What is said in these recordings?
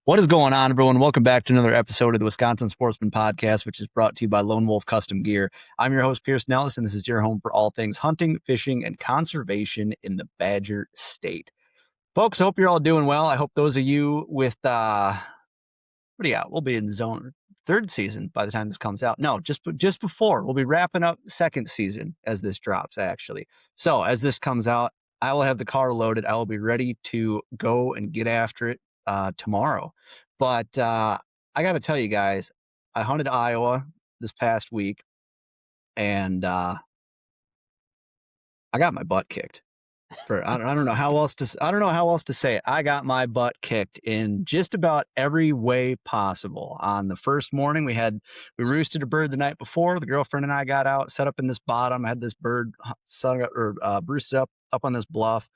What is going on, everyone? Welcome back to another episode of the Wisconsin Sportsman podcast, which is brought to you by Lone Wolf Custom Gear. I'm your host, Pierce Nellis, and this is your home for all things hunting, fishing, and conservation in the Badger State. Folks, I hope you're all doing well. I hope those of you with, what do you got? We'll be in zone third season by the time this comes out. No, just before. We'll be wrapping up second season as this drops, actually. So as this comes out, I will have the car loaded. I will be ready to go and get after it tomorrow. But I got to tell you guys, I hunted Iowa this past week, and I got my butt kicked. I don't know how else to say it. I got my butt kicked in just about every way possible. On the first morning, we roosted a bird the night before. The girlfriend and I got out, set up in this bottom. I had this bird roosted up on this bluff,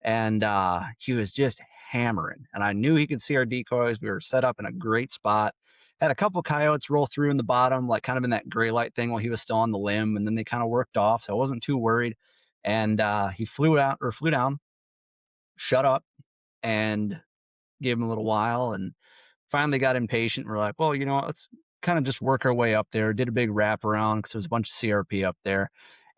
and he was just hammering. And I knew he could see our decoys. We were set up in a great spot. Had a couple coyotes roll through in the bottom, like kind of in that gray light thing while he was still on the limb, and then they kind of worked off. So I wasn't too worried. And he flew down, shut up, and gave him a little while, and finally got impatient. We're like, well, you know what, let's kind of just work our way up there. Did a big wrap around because there was a bunch of CRP up there,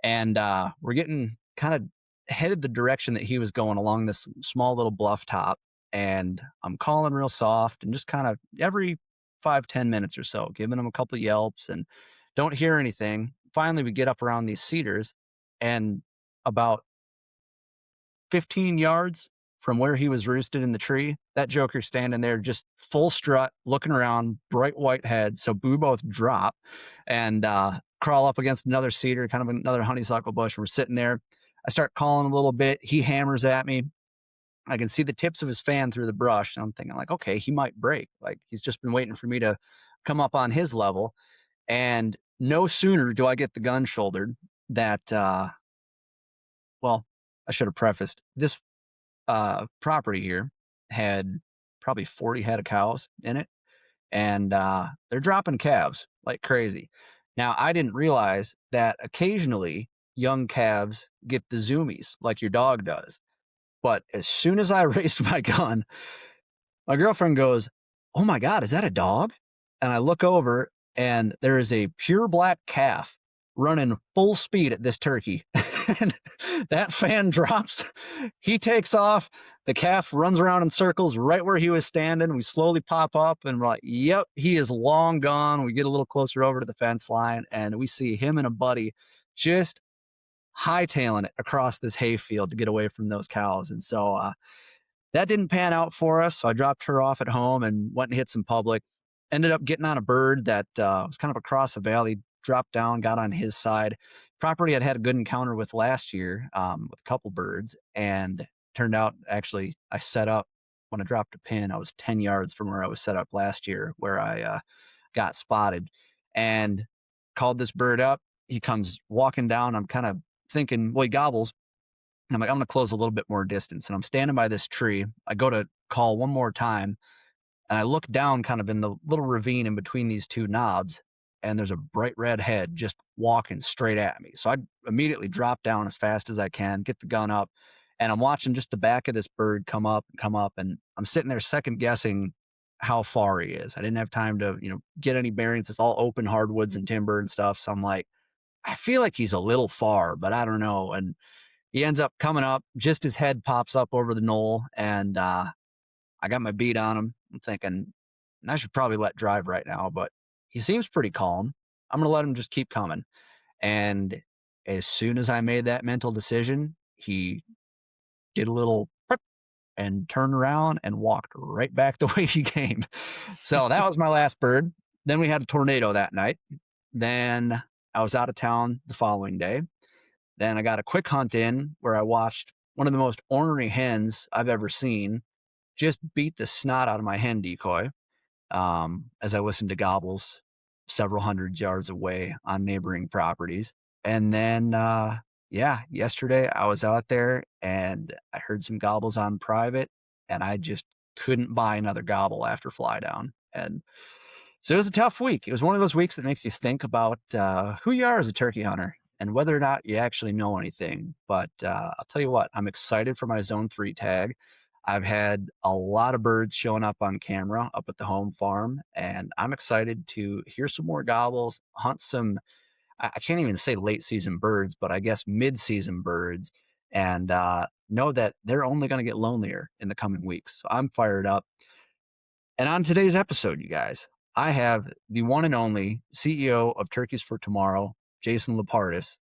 and we're getting kind of headed the direction that he was going along this small little bluff top. And I'm calling real soft and just kind of every 5-10 minutes or so, giving him a couple of yelps, and don't hear anything. Finally, we get up around these cedars, and about 15 yards from where he was roosted in the tree, that joker standing there just full strut, looking around, bright white head. So we both drop and crawl up against another cedar, kind of another honeysuckle bush. We're sitting there. I start calling a little bit. He hammers at me. I can see the tips of his fan through the brush. And I'm thinking like, okay, he might break. Like he's just been waiting for me to come up on his level. And no sooner do I get the gun shouldered that, well, I should have prefaced this property here had probably 40 head of cows in it, and they're dropping calves like crazy. Now, I didn't realize that occasionally young calves get the zoomies like your dog does. But as soon as I raised my gun, my girlfriend goes, "Oh my God, is that a dog?" And I look over, and there is a pure black calf running full speed at this turkey. And that fan drops. He takes off. The calf runs around in circles right where he was standing. We slowly pop up, and we're like, yep, he is long gone. We get a little closer over to the fence line, and we see him and a buddy just hightailing it across this hayfield to get away from those cows. And so that didn't pan out for us. So I dropped her off at home and went and hit some public. Ended up getting on a bird that was kind of across the valley, dropped down, got on his side. Property I'd had a good encounter with last year with a couple birds, and turned out actually I set up when I dropped a pin. I was 10 yards from where I was set up last year, where I got spotted, and called this bird up. He comes walking down. I'm kind of thinking, well, he gobbles. And I'm like, I'm going to close a little bit more distance. And I'm standing by this tree. I go to call one more time, and I look down kind of in the little ravine in between these two knobs, and there's a bright red head just walking straight at me. So I immediately drop down as fast as I can, get the gun up, and I'm watching just the back of this bird come up, and I'm sitting there second guessing how far he is. I didn't have time to, get any bearings. It's all open hardwoods and timber and stuff. So I'm like, I feel like he's a little far, but I don't know. And he ends up coming up, just his head pops up over the knoll, and I got my bead on him. I'm thinking, I should probably let drive right now, but he seems pretty calm. I'm going to let him just keep coming. And as soon as I made that mental decision, he did a little "Prip," and turned around and walked right back the way he came. So that was my last bird. Then we had a tornado that night. Then I was out of town the following day. Then I got a quick hunt in where I watched one of the most ornery hens I've ever seen just beat the snot out of my hen decoy as I listened to gobbles several hundred yards away on neighboring properties. And then, yesterday I was out there and I heard some gobbles on private, and I just couldn't buy another gobble after fly down. And so it was a tough week. It was one of those weeks that makes you think about who you are as a turkey hunter and whether or not you actually know anything. But I'll tell you what, I'm excited for my Zone 3 tag. I've had a lot of birds showing up on camera up at the home farm, and I'm excited to hear some more gobbles, hunt some, I can't even say late season birds, but I guess mid season birds, and know that they're only going to get lonelier in the coming weeks. So I'm fired up. And on today's episode, you guys, I have the one and only CEO of Turkeys for Tomorrow, Jason Lupardus.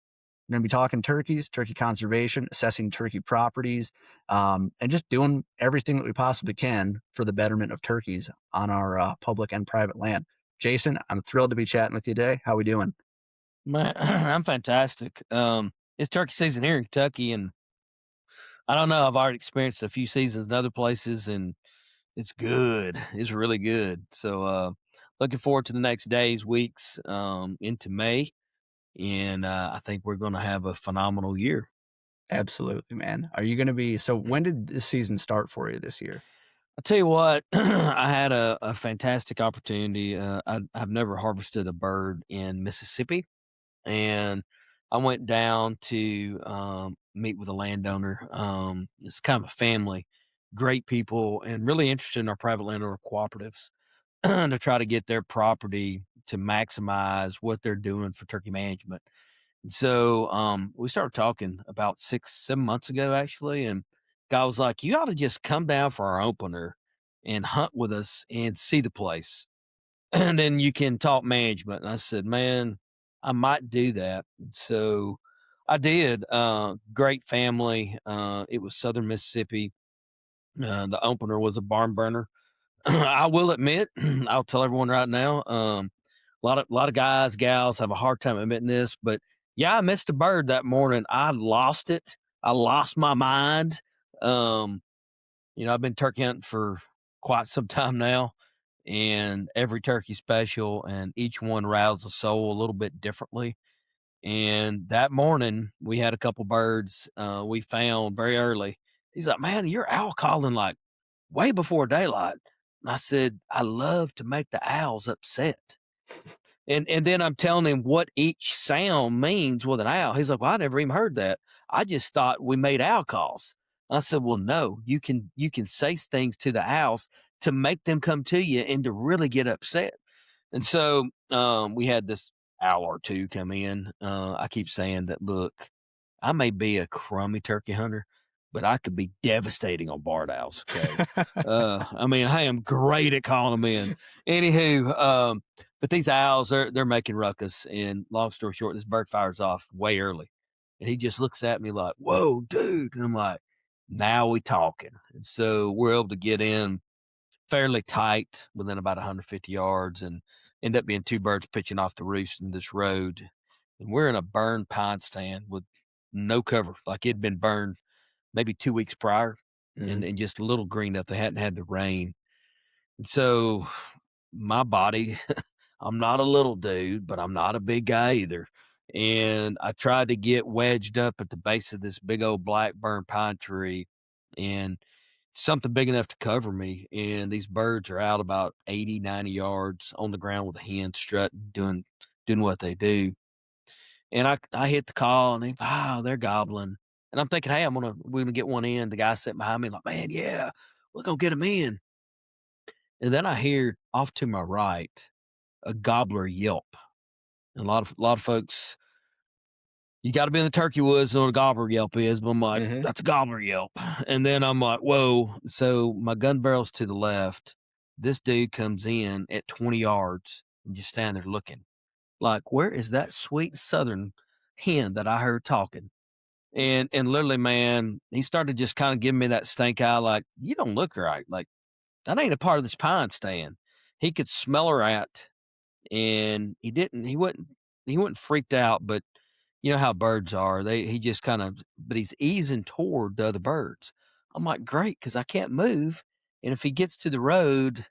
We're going to be talking turkeys, turkey conservation, assessing turkey properties, and just doing everything that we possibly can for the betterment of turkeys on our public and private land. Jason, I'm thrilled to be chatting with you today. How we doing? Man, I'm fantastic. It's turkey season here in Kentucky, and I don't know. I've already experienced a few seasons in other places, and it's good. It's really good. So, looking forward to the next days, weeks, into May, and I think we're going to have a phenomenal year. Absolutely, man. Are you going to be? So, when did this season start for you this year? I tell you what, I had a fantastic opportunity. I've never harvested a bird in Mississippi, and I went down to meet with a landowner. It's kind of a family, great people, and really interested in our private landowner cooperatives to try to get their property to maximize what they're doing for turkey management. And so we started talking about 6, 7 months ago, actually, and guy was like, "You ought to just come down for our opener and hunt with us and see the place." And then you can talk management. And I said, man, I might do that. So I did. Great family. It was Southern Mississippi. The opener was a barn burner. I will admit, I'll tell everyone right now. A lot of guys, gals have a hard time admitting this, but yeah, I missed a bird that morning. I lost it. I lost my mind. Um, I've been turkey hunting for quite some time now, and every turkey special, and each one roused the soul a little bit differently. And that morning, we had a couple birds we found very early. He's like, "Man, you're owl calling like way before daylight." And I said, "I love to make the owls upset." And then I'm telling him what each sound means with an owl. He's like, "Well, I never even heard that. I just thought we made owl calls." And I said, "Well, no, you can say things to the owls to make them come to you and to really get upset." And so we had this owl or two come in. I keep saying that, look, I may be a crummy turkey hunter, but I could be devastating on barred owls. Okay. I mean, I am great at calling them in. Anywho, but these owls, they're making ruckus. And long story short, this bird fires off way early. And he just looks at me like, "Whoa, dude." And I'm like, now we talking. And so we're able to get in fairly tight within about 150 yards and end up being two birds pitching off the roost in this road. And we're in a burned pine stand with no cover, like it'd been burned maybe 2 weeks prior, Mhm. and just a little green up. They hadn't had the rain. And so my body, I'm not a little dude, but I'm not a big guy either. And I tried to get wedged up at the base of this big old black burn pine tree and something big enough to cover me. And these birds are out about 80, 90 yards on the ground with a hen strutting, doing what they do. And I hit the call and they're gobbling. And I'm thinking, hey, we're gonna get one in. The guy sitting behind me, like, man, yeah, we're gonna get him in. And then I hear off to my right a gobbler yelp. And a lot of folks, you got to be in the turkey woods to know what a gobbler yelp is. But I'm like, Mhm. that's a gobbler yelp. And then I'm like, whoa. So my gun barrel's to the left. This dude comes in at 20 yards and just stand there looking like, where is that sweet southern hen that I heard talking? And literally, man, he started just kind of giving me that stink eye, like, you don't look right. Like, that ain't a part of this pine stand. He could smell her at, and he wasn't freaked out, but you know how birds are. He just kind of, but he's easing toward the other birds. I'm like, great, because I can't move. And if he gets to the road,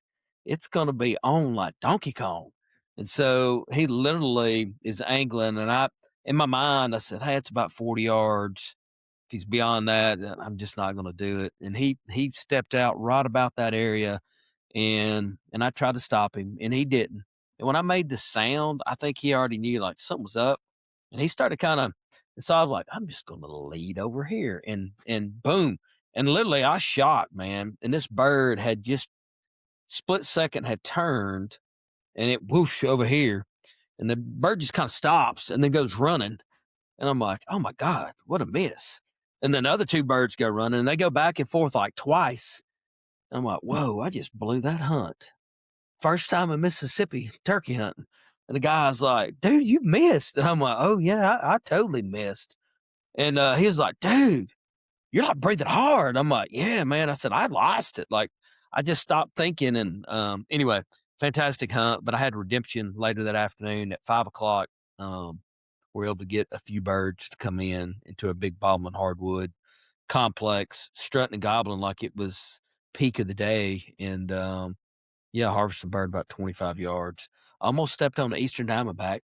it's gonna be on like Donkey Kong. And so he literally is angling, and in my mind, I said, hey, it's about 40 yards. If he's beyond that, then I'm just not gonna do it. And he stepped out right about that area, and I tried to stop him, and he didn't. And when I made the sound, I think he already knew like something was up, and he started kind of. And so I was like, I'm just going to lead over here, and boom, And literally I shot, man, and this bird had just split second had turned and it whoosh over here, and the bird just kind of stops and then goes running. And I'm like, oh my God, what a miss. And then the other two birds go running and they go back and forth like twice. And I'm like, whoa, I just blew that hunt. First time in Mississippi turkey hunting. And the guy's like, dude, you missed. And I'm like, oh yeah, I totally missed. And he was like, dude, you're not breathing hard. I'm like, yeah, man. I said, I lost it. Like, I just stopped thinking. And anyway, fantastic hunt. But I had redemption later that afternoon at 5 o'clock. We were able to get a few birds to come in into a big bottleman hardwood complex, strutting and gobbling like it was peak of the day. And yeah, harvested a bird about 25 yards. Almost stepped on the Eastern Diamondback.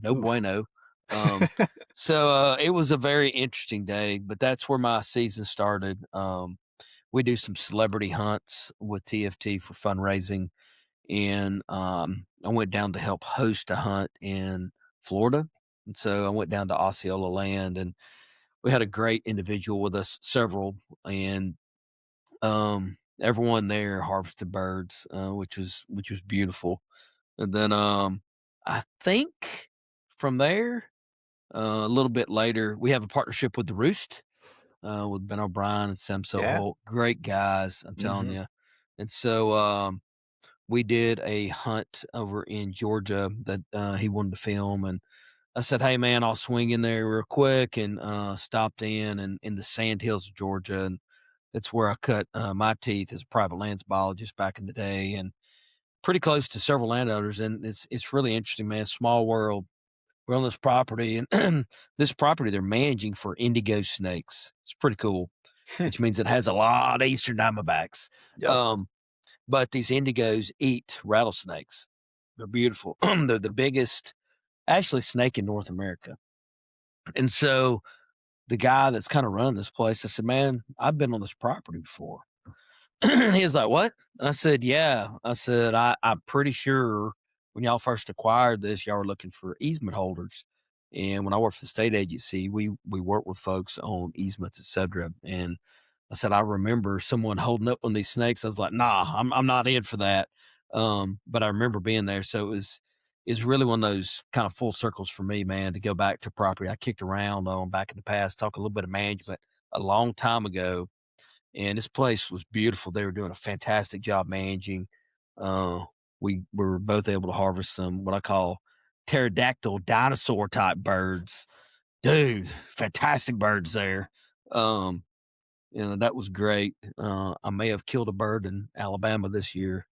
No Oof. bueno. Um, so it was a very interesting day, but that's where my season started. We do some celebrity hunts with TFT for fundraising, and I went down to help host a hunt in Florida. And so I went down to Osceola Land, and we had a great individual with us, several, and everyone there harvested birds, which was beautiful. And then I think from there, a little bit later, we have a partnership with the Roost, with Ben O'Brien and Sam Yeah. Soholt. Great guys, I'm telling Mhm. you. And so we did a hunt over in Georgia that he wanted to film, and I said, "Hey man, I'll swing in there real quick," and stopped in the sand hills of Georgia, and that's where I cut my teeth as a private lands biologist back in the day, and pretty close to several landowners. And it's really interesting, man. Small world. We're on this property, and this property they're managing for indigo snakes. It's pretty cool, which means it has a lot of eastern diamondbacks. Yep. Um, but these indigos eat rattlesnakes. They're beautiful. They're the biggest, actually, snake in North America. And so the guy that's kind of running this place, I said, "Man, I've been on this property before." And he was like, "What?" And I said, "Yeah." I said, I'm pretty sure when y'all first acquired this, y'all were looking for easement holders. And when I worked for the state agency, we work with folks on easements, et cetera. And I said, I remember someone holding up one of these snakes. I was like, nah, I'm not in for that. But I remember being there. So it's really one of those kind of full circles for me, man, to go back to property I kicked around on back in the past, talk a little bit of management a long time ago, and this place was beautiful. They were doing a fantastic job managing. Uh, we were both able to harvest some what I call pterodactyl dinosaur type birds. Dude, fantastic birds there. Um, that was great. I may have killed a bird in Alabama this year,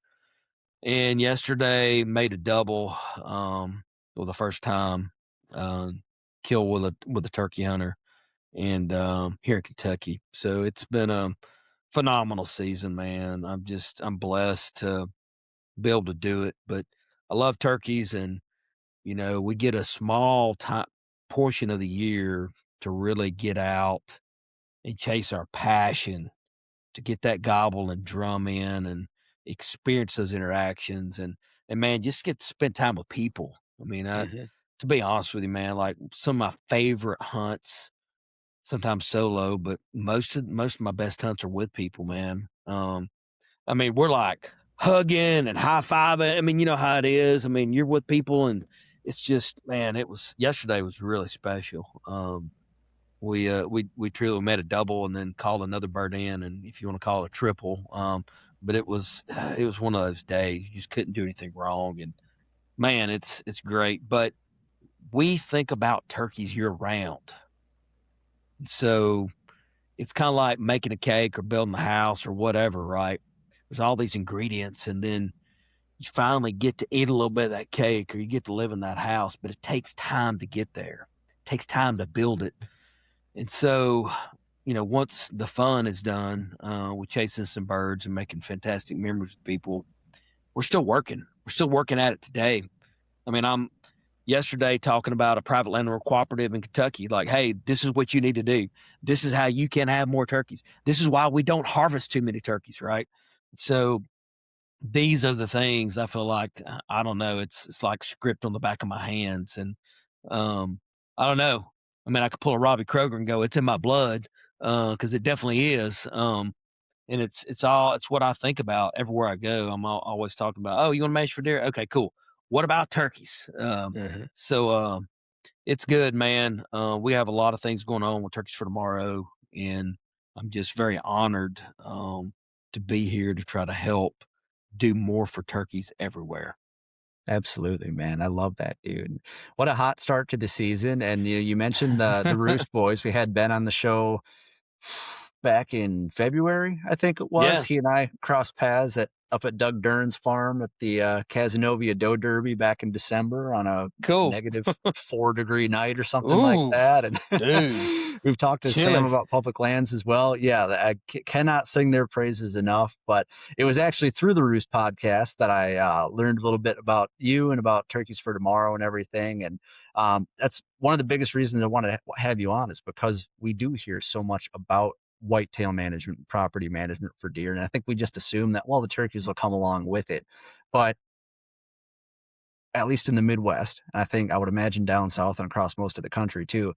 and yesterday made a double. For the first time, kill with a turkey hunter, and here in Kentucky. So it's been a phenomenal season, man. I'm blessed to be able to do it. But I love turkeys, and we get a small time portion of the year to really get out and chase our passion, to get that gobble and drum in and experience those interactions, and man, just get to spend time with people. I mean, Mhm. to be honest with you, man, like some of my favorite hunts, sometimes solo, but most of my best hunts are with people, man. I mean, we're like hugging and high fiving. I mean, you know how it is. I mean, you're with people, and it's just, man. It was yesterday was really special. We truly made a double and then called another bird in, and if you want to call it a triple. But it was one of those days you just couldn't do anything wrong, and man, it's great. But we think about turkeys year round, so it's kind of like making a cake or building a house or whatever, right? There's all these ingredients, and then you finally get to eat a little bit of that cake or you get to live in that house, but it takes time to get there. It takes time to build it. And so, once the fun is done, with chasing some birds and making fantastic memories with people, we're still working. We're still working at it today. I mean, I'm yesterday talking about a private landowner cooperative in Kentucky. Like, hey, this is what you need to do. This is how you can have more turkeys. This is why we don't harvest too many turkeys, right? So these are the things I feel like, I don't know. It's like script on the back of my hands, and um, I don't know. I mean, I could pull a Robbie Kroger and go, "It's in my blood," because it definitely is. And it's what I think about everywhere I go. Always talking about, oh, you want to mash for deer? Okay, cool. What about turkeys? Mhm. So it's good, man. We have a lot of things going on with Turkeys for Tomorrow, and I'm just very honored to be here to try to help do more for turkeys everywhere. Absolutely, man. I love that, dude. What a hot start to the season. And you mentioned the Roost Boys. We had Ben on the show back in February, I think it was. Yeah, He and I crossed paths up at Doug Dern's farm at the Cazenovia Doe Derby back in December on a cool. negative 4-degree night or something like Ooh, that. And dude, we've talked to Sam chilly. about public lands as well. Yeah, I cannot sing their praises enough. But it was actually through the Roost podcast that I learned a little bit about you and about Turkeys for Tomorrow and everything. And that's one of the biggest reasons I want to have you on is because we do hear so much about whitetail management, property management for deer. And I think we just assume that, well, the turkeys will come along with it. But at least in the Midwest, I think I would imagine down south and across most of the country too,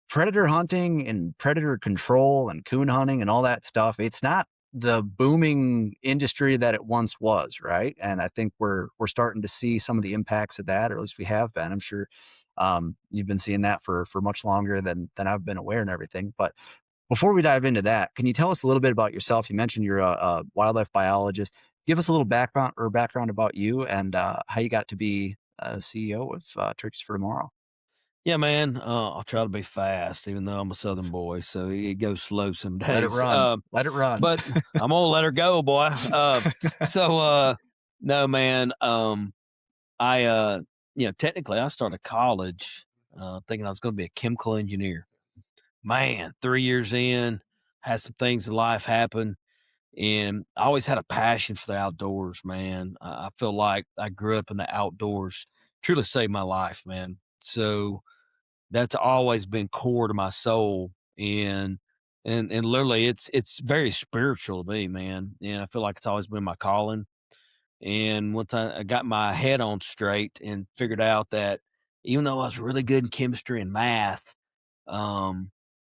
predator hunting and predator control and coon hunting and all that stuff, it's not the booming industry that it once was, right? And I think we're starting to see some of the impacts of that, or at least we have been. I'm sure you've been seeing that for much longer than I've been aware and everything. But before we dive into that, can you tell us a little bit about yourself? You mentioned you're a wildlife biologist. Give us a little background about you and how you got to be CEO of Turkeys for Tomorrow. Yeah, man. I'll try to be fast, even though I'm a Southern boy, so it goes slow some Let it days. run. Let it run. But I'm gonna let her go, boy. So no, man. I technically I started college thinking I was going to be a chemical engineer. Man, 3 years in, had some things in life happen, and I always had a passion for the outdoors, man. I feel like I grew up in the outdoors, truly saved my life, man. So that's always been core to my soul, and literally, it's very spiritual to me, man. And I feel like it's always been my calling. And once I got my head on straight and figured out that even though I was really good in chemistry and math, um,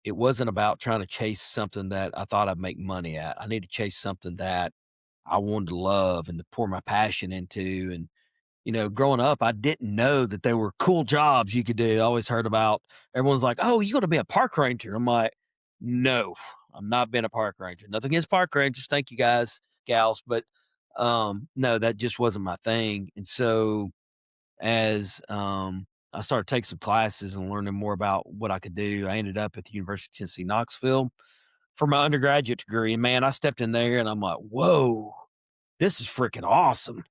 it wasn't about trying to chase something that I thought I'd make money at. I need to chase something that I wanted to love and to pour my passion into. And growing up, I didn't know that there were cool jobs you could do. I always heard about everyone's like, "Oh, you're going to be a park ranger." I'm like, "No, I'm not being a park ranger. Nothing against park rangers. Thank you guys, gals, but no, that just wasn't my thing." And so as I started taking some classes and learning more about what I could do, I ended up at the University of Tennessee, Knoxville for my undergraduate degree. And man, I stepped in there and I'm like, "Whoa, this is freaking awesome."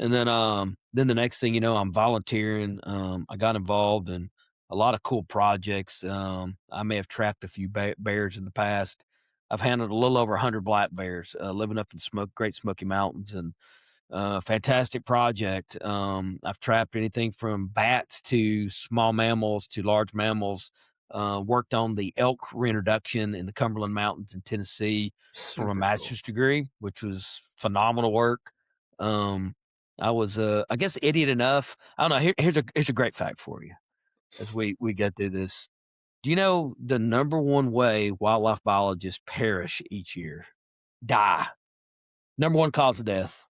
And then the next thing you know, I'm volunteering. I got involved in a lot of cool projects. I may have trapped a few bears in the past. I've handled a little over 100 black bears living up in Great Smoky Mountains, and fantastic project. I've trapped anything from bats to small mammals to large mammals. Worked on the elk reintroduction in the Cumberland Mountains in Tennessee for my Super cool. master's degree, which was phenomenal work. Um, I was, I guess, idiot enough. I don't know. Here's a great fact for you as we get through this. Do you know the number one way wildlife biologists perish each year? Die. Number one cause of death.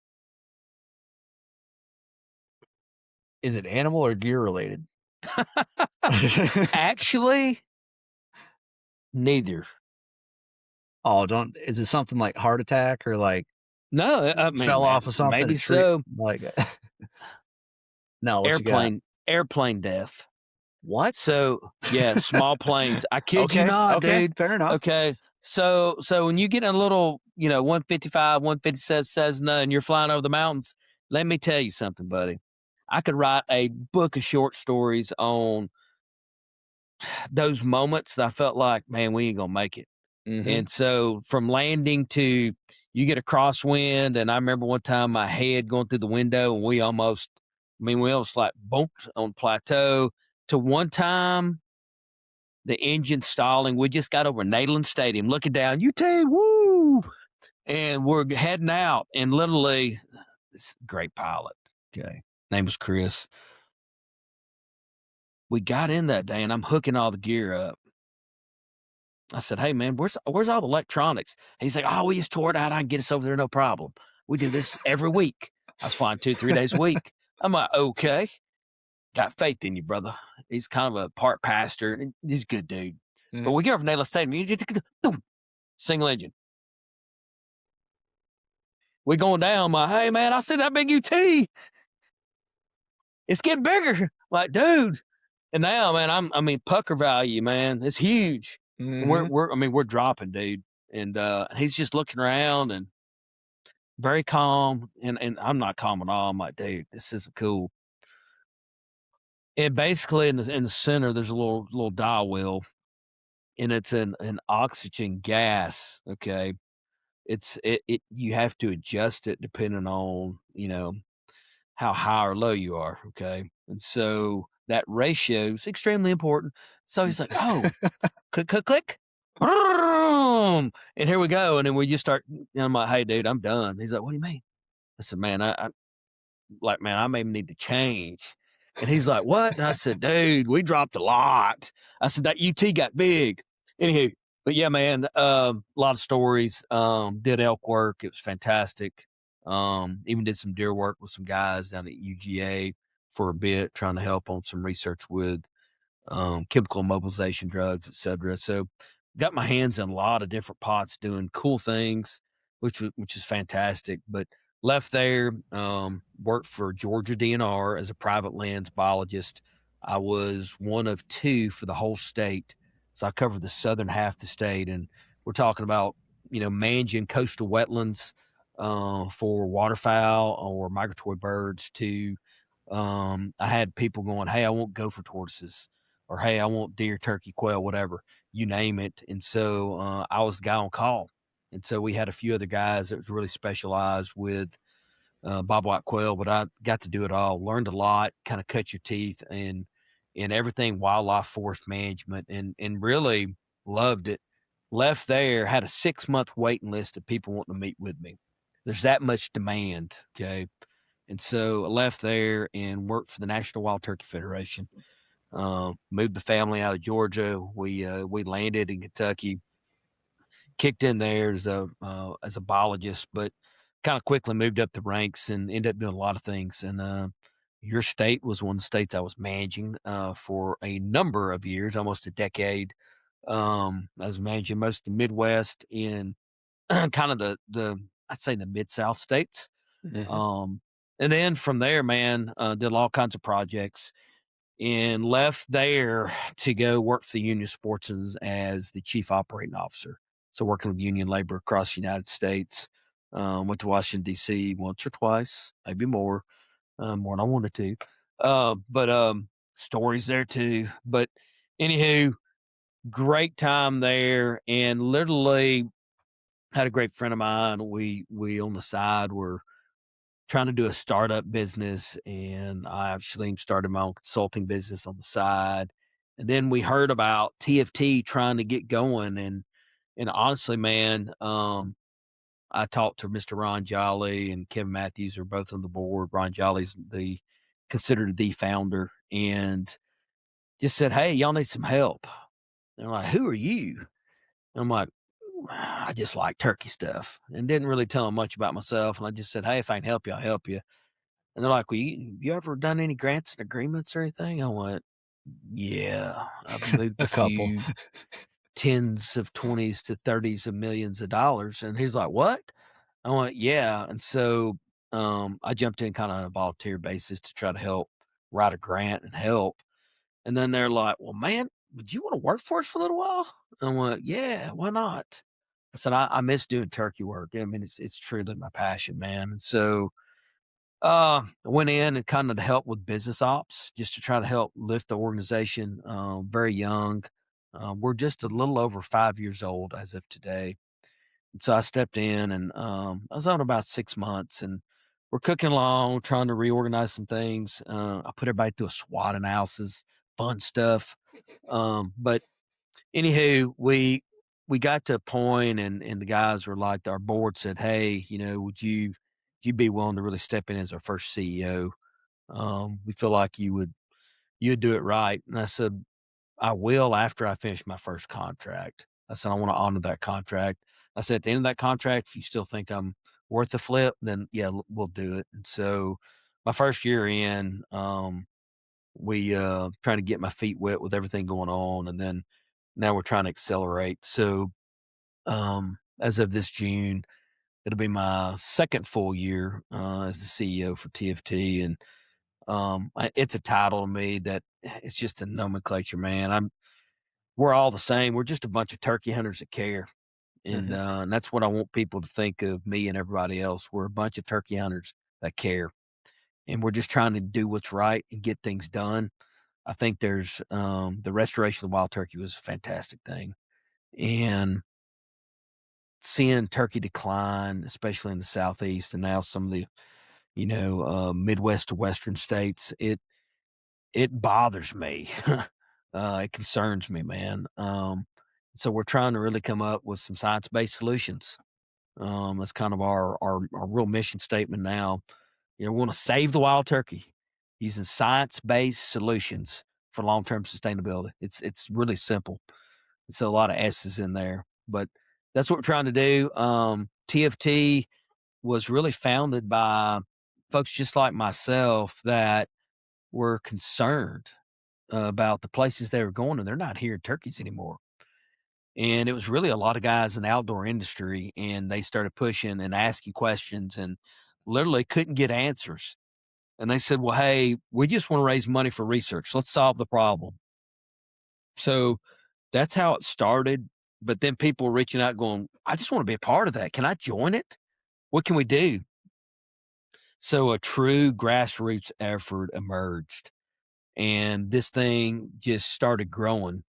Is it animal or deer related? Actually, neither. Oh, don't is it something like heart attack or like No, I mean, fell off of something, a maybe tree? so. Like, no, what you got? Airplane death. What? So, yeah, small planes. I kid you Okay, not, okay, dude. fair enough. Okay. So when you get in a little, 155, 157 Cessna and you're flying over the mountains, let me tell you something, buddy. I could write a book of short stories on those moments that I felt like, man, we ain't gonna make it. Mhm. And so from landing to you get a crosswind, and I remember one time my head going through the window and we almost like bumped on plateau to one time the engine stalling. We just got over Neyland Stadium looking down, UT, woo! And we're heading out. And literally, this great pilot, okay, name was Chris. We got in that day and I'm hooking all the gear up. I said, "Hey, man, where's all the electronics?" And he's like, "Oh, we just tore it out. I can get us over there, no problem. We do this every week." I was flying 2, 3 days a week. I'm like, "Okay, got faith in you, brother." He's kind of a part pastor, and he's a good dude. But Mhm. we get over to Nayland Stadium, single engine. We going down. I'm like, "Hey, man, I see that big UT. It's getting bigger." Like, dude. And now, man, I mean, pucker value, man, it's huge. And Mhm. I mean, we're dropping, dude. And he's just looking around and very calm. And I'm not calm at all. I'm like, dude, this isn't cool. And basically, in the center, there's a little dial wheel, and it's an oxygen gas. Okay, it you have to adjust it depending on how high or low you are. Okay, and so that ratio is extremely important. So he's like, oh, click, click, click. Vroom, and here we go. And then we just start, I'm like, hey, dude, I'm done. He's like, what do you mean? I said, man, I like, man, I may need to change. And he's like, what? And I said, dude, we dropped a lot. I said, that UT got big. Anywho, but yeah, man, a lot of stories. Did elk work. It was fantastic. Even did some deer work with some guys down at UGA for a bit, trying to help on some research with chemical immobilization drugs, et cetera. So got my hands in a lot of different pots doing cool things, which is fantastic. But left there, worked for Georgia DNR as a private lands biologist. I was one of two for the whole state. So I covered the southern half of the state. And we're talking about, managing coastal wetlands for waterfowl or migratory birds to I had people going, hey, I want gopher tortoises, or hey, I want deer, turkey, quail, whatever, you name it. And so I was the guy on call. And so we had a few other guys that was really specialized with bobwhite quail, but I got to do it all, learned a lot, kind of cut your teeth and in everything wildlife forest management and really loved it. Left there, had a 6-month waiting list of people wanting to meet with me. There's that much demand. Okay. And so I left there and worked for the National Wild Turkey Federation. Moved the family out of Georgia. We landed in Kentucky, kicked in there as a biologist, but kind of quickly moved up the ranks and ended up doing a lot of things. And your state was one of the states I was managing for a number of years, almost a decade. I was managing most of the Midwest in kind of the I'd say the mid South states. Mhm. Um, and then from there, man, did all kinds of projects and left there to go work for the Union Sportsman as the chief operating officer. So working with union labor across the United States. Went to Washington D.C. once or twice, maybe more than I wanted to. But stories there too. But anywho, great time there, and literally had a great friend of mine. We on the side were trying to do a startup business, and I actually started my own consulting business on the side. And then we heard about TFT trying to get going, and honestly, man, I talked to Mr. Ron Jolly and Kevin Matthews are both on the board. Ron Jolly's considered the founder, and just said, "Hey, y'all need some help." They're like, "Who are you?" I'm like, "I just like turkey stuff," and didn't really tell them much about myself. And I just said, "Hey, if I can help you, I'll help you." And they're like, "Well, you ever done any grants and agreements or anything?" I went, "Yeah, I've moved a A couple. few tens of 20s to 30s of millions of dollars." And he's like, "What?" I went, "Yeah." And so I jumped in kind of on a volunteer basis to try to help write a grant and help. And then they're like, "Well, man, would you want to work for us for a little while?" I went, "Yeah, why not?" I said, I miss doing turkey work. I mean, it's truly my passion, man. And so I went in and kind of to help with business ops, just to try to help lift the organization. Very young. We're just a little over 5 years old as of today. And so I stepped in and I was on about 6 months and we're cooking along, trying to reorganize some things. I put everybody through a SWOT analysis, fun stuff. But anywho, we got to a point and the guys were like, our board said, "Hey, would you be willing to really step in as our first CEO? We feel like you'd do it right." And I said, "I will after I finish my first contract." I said, I want to honor that contract. I said, at the end of that contract, if you still think I'm worth the flip, then yeah, we'll do it. And so my first year in, we trying to get my feet wet with everything going on. And then now we're trying to accelerate. So as of this June, it'll be my second full year as the CEO for TFT. And it's a title to me that it's just a nomenclature, man. We're all the same. We're just a bunch of turkey hunters that care. Mhm. And that's what I want people to think of me and everybody else. We're a bunch of turkey hunters that care, and we're just trying to do what's right and get things done. I think there's the restoration of wild turkey was a fantastic thing, and seeing turkey decline, especially in the southeast, and now some of the Midwest to Western states, it bothers me. It concerns me, man. So we're trying to really come up with some science based solutions. That's kind of our real mission statement now. We want to save the wild turkey using science-based solutions for long-term sustainability. It's really simple. So a lot of S's in there, but that's what we're trying to do. TFT was really founded by folks just like myself that were concerned about the places they were going, and they're not hearing turkeys anymore. And it was really a lot of guys in the outdoor industry, and they started pushing and asking questions and literally couldn't get answers. And they said, well, hey, we just want to raise money for research. Let's solve the problem. So that's how it started. But then people were reaching out going, I just want to be a part of that. Can I join it? What can we do? So a true grassroots effort emerged, and this thing just started growing.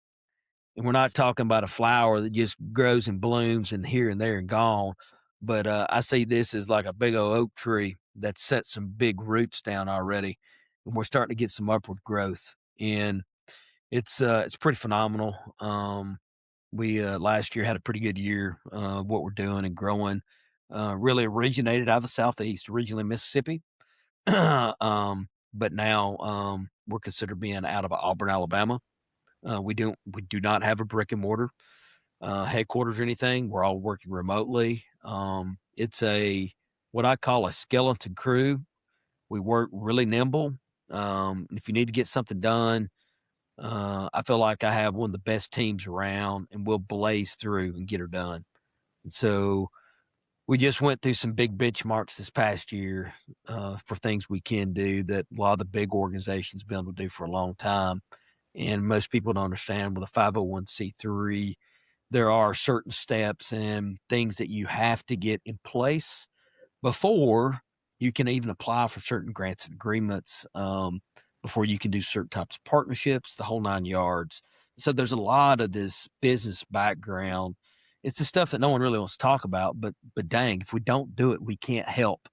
And we're not talking about a flower that just grows and blooms and here and there and gone. But I see this as like a big old oak tree that's set some big roots down already. And we're starting to get some upward growth. And it's pretty phenomenal. We last year had a pretty good year, what we're doing and growing. Really originated out of the Southeast, originally Mississippi. But now we're considered being out of Auburn, Alabama. We do not have a brick and mortar headquarters or anything. We're all working remotely. It's a what I call a skeleton crew. We work really nimble. If you need to get something done, I feel like I have one of the best teams around, and we'll blaze through and get her done. And so we just went through some big benchmarks this past year for things we can do that a lot of the big organizations have been able to do for a long time. And most people don't understand with a 501c3, there are certain steps and things that you have to get in place before you can even apply for certain grants and agreements, before you can do certain types of partnerships, the whole 9 yards. So there's a lot of this business background. It's the stuff that no one really wants to talk about, but dang, if we don't do it, we can't help.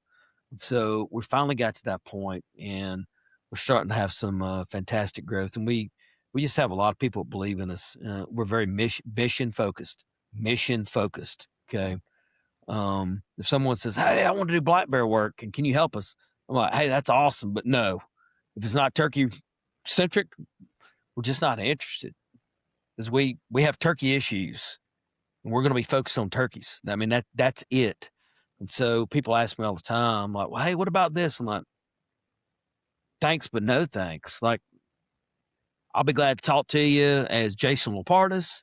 So we finally got to that point, and we're starting to have some fantastic growth. And we just have a lot of people that believe in us. We're very mission focused, mission focused. Okay. If someone says, "Hey, I want to do black bear work, and can you help us?" I'm like, "Hey, that's awesome, but no, if it's not turkey centric, we're just not interested because we have turkey issues, and we're going to be focused on turkeys. I mean that's it." And so people ask me all the time, like, "Well, hey, what about this?" I'm like, "Thanks, but no thanks." Like, I'll be glad to talk to you as Jason Lupardus,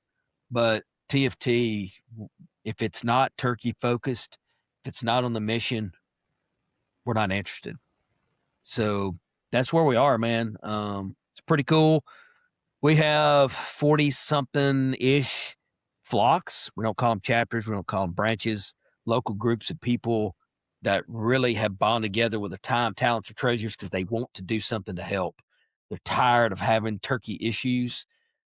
but TFT, if it's not turkey focused, if it's not on the mission, we're not interested. So that's where we are, man. It's pretty cool. We have 40 something ish flocks. We don't call them chapters. We don't call them branches, local groups of people that really have bonded together with the time, talents, or treasures because they want to do something to help. They're tired of having turkey issues.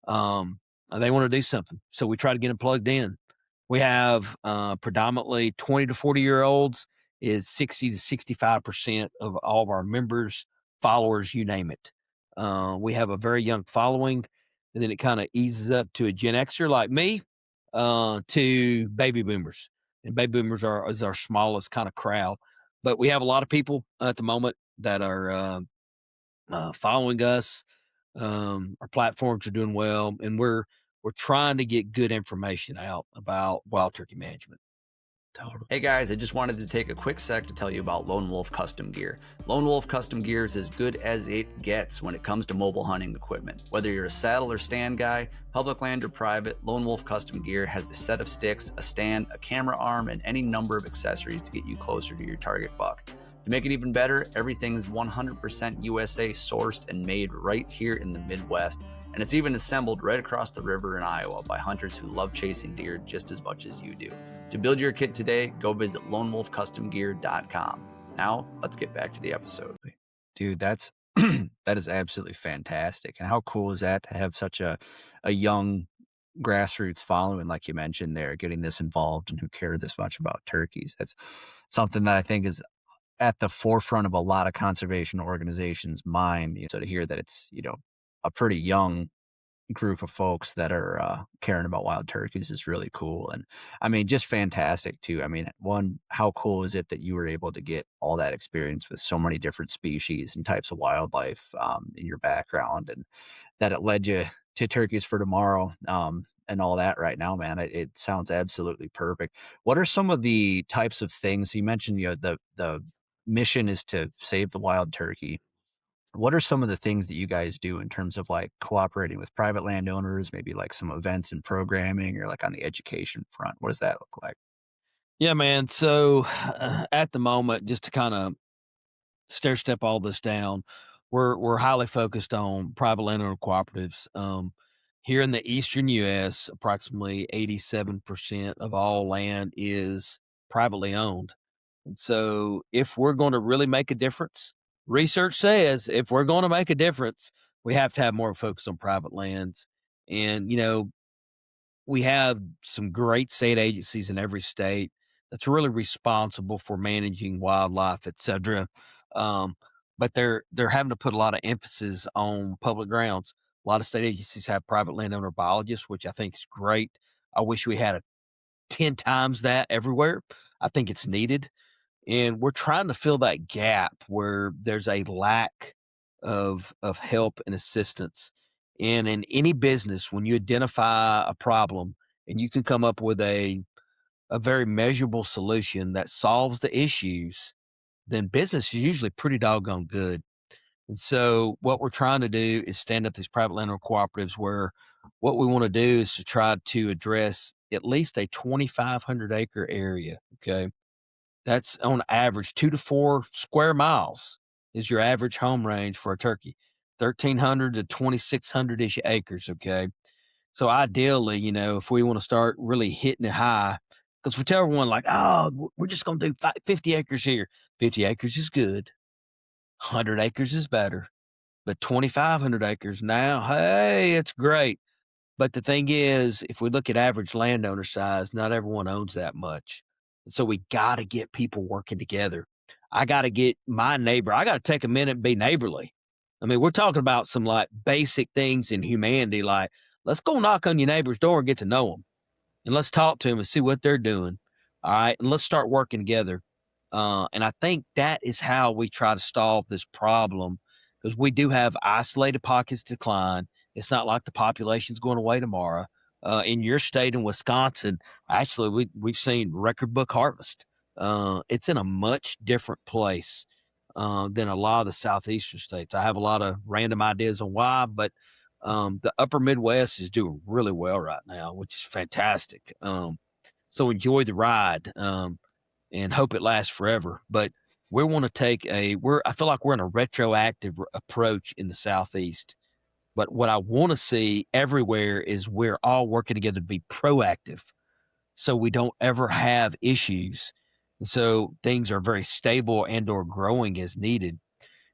They want to do something. So we try to get them plugged in. We have predominantly 20 to 40 year olds is 60 to 65% of all of our members, followers, you name it. We have a very young following, and then it kind of eases up to a Gen Xer like me, to baby boomers. And baby boomers is our smallest kind of crowd. But we have a lot of people at the moment that are following us. Our platforms are doing well, and we're we're trying to get good information out about wild turkey management. Totally. Hey guys, I just wanted to take a quick sec to tell you about Lone Wolf Custom Gear. Lone Wolf Custom Gear is as good as it gets when it comes to mobile hunting equipment. Whether you're a saddle or stand guy, public land or private, Lone Wolf Custom Gear has a set of sticks, a stand, a camera arm, and any number of accessories to get you closer to your target buck. To make it even better, everything is 100% USA sourced and made right here in the Midwest. And it's even assembled right across the river in Iowa by hunters who love chasing deer just as much as you do. To build your kit today, go visit lonewolfcustomgear.com. Now, let's get back to the episode. Dude, that's that is absolutely fantastic. And how cool is that to have such a young grassroots following, like you mentioned there, getting this involved and who care this much about turkeys. That's something that I think is at the forefront of a lot of conservation organizations' mind. So to hear that it's, a pretty young group of folks that are caring about wild turkeys is really cool. And I mean, just fantastic too. I mean, one, how cool is it that you were able to get all that experience with so many different species and types of wildlife in your background, and that it led you to turkeys for tomorrow and all that right now, man. It sounds absolutely perfect. What are some of the types of things you mentioned? The mission is to save the wild turkey. What are some of the things that you guys do in terms of like cooperating with private landowners, maybe like some events and programming, or like on the education front? What does that look like? Yeah, man. So at the moment, just to kind of stair step all this down, we're highly focused on private landowner cooperatives. Here in the eastern U.S., approximately 87% of all land is privately owned. And so, if we're going to really make a difference, research says if we're going to make a difference, we have to have more focus on private lands. And, we have some great state agencies in every state that's really responsible for managing wildlife, et cetera. Um, but they're having to put a lot of emphasis on public grounds. A lot of state agencies have private landowner biologists, which I think is great. I wish we had 10 times that everywhere. I think it's needed. And we're trying to fill that gap where there's a lack of help and assistance. And in any business, when you identify a problem and you can come up with a very measurable solution that solves the issues, then business is usually pretty doggone good. And so what we're trying to do is stand up these private landowner cooperatives where what we want to do is to try to address at least a 2,500 acre area. Okay. That's on average 2 to 4 square miles is your average home range for a turkey. 1,300 to 2,600-ish acres, okay? So ideally, if we wanna start really hitting it high, because if we tell everyone like, "Oh, we're just gonna do 50 acres here." 50 acres is good, 100 acres is better, but 2,500 acres now, hey, it's great. But the thing is, if we look at average landowner size, not everyone owns that much. So we gotta get people working together. I gotta get my neighbor. I gotta take a minute and be neighborly. I mean, we're talking about some like basic things in humanity, like let's go knock on your neighbor's door and get to know them, and let's talk to them and see what they're doing. All right, and let's start working together. And I think that is how we try to solve this problem, because we do have isolated pockets of decline. It's not like the population's going away tomorrow. In your state in Wisconsin, actually, we've seen record book harvest. It's in a much different place than a lot of the southeastern states. I have a lot of random ideas on why, but the upper Midwest is doing really well right now, which is fantastic. So enjoy the ride. And hope it lasts forever. But we want to I feel like we're in a retroactive approach in the Southeast. But what I want to see everywhere is we're all working together to be proactive so we don't ever have issues. And so things are very stable and or growing as needed.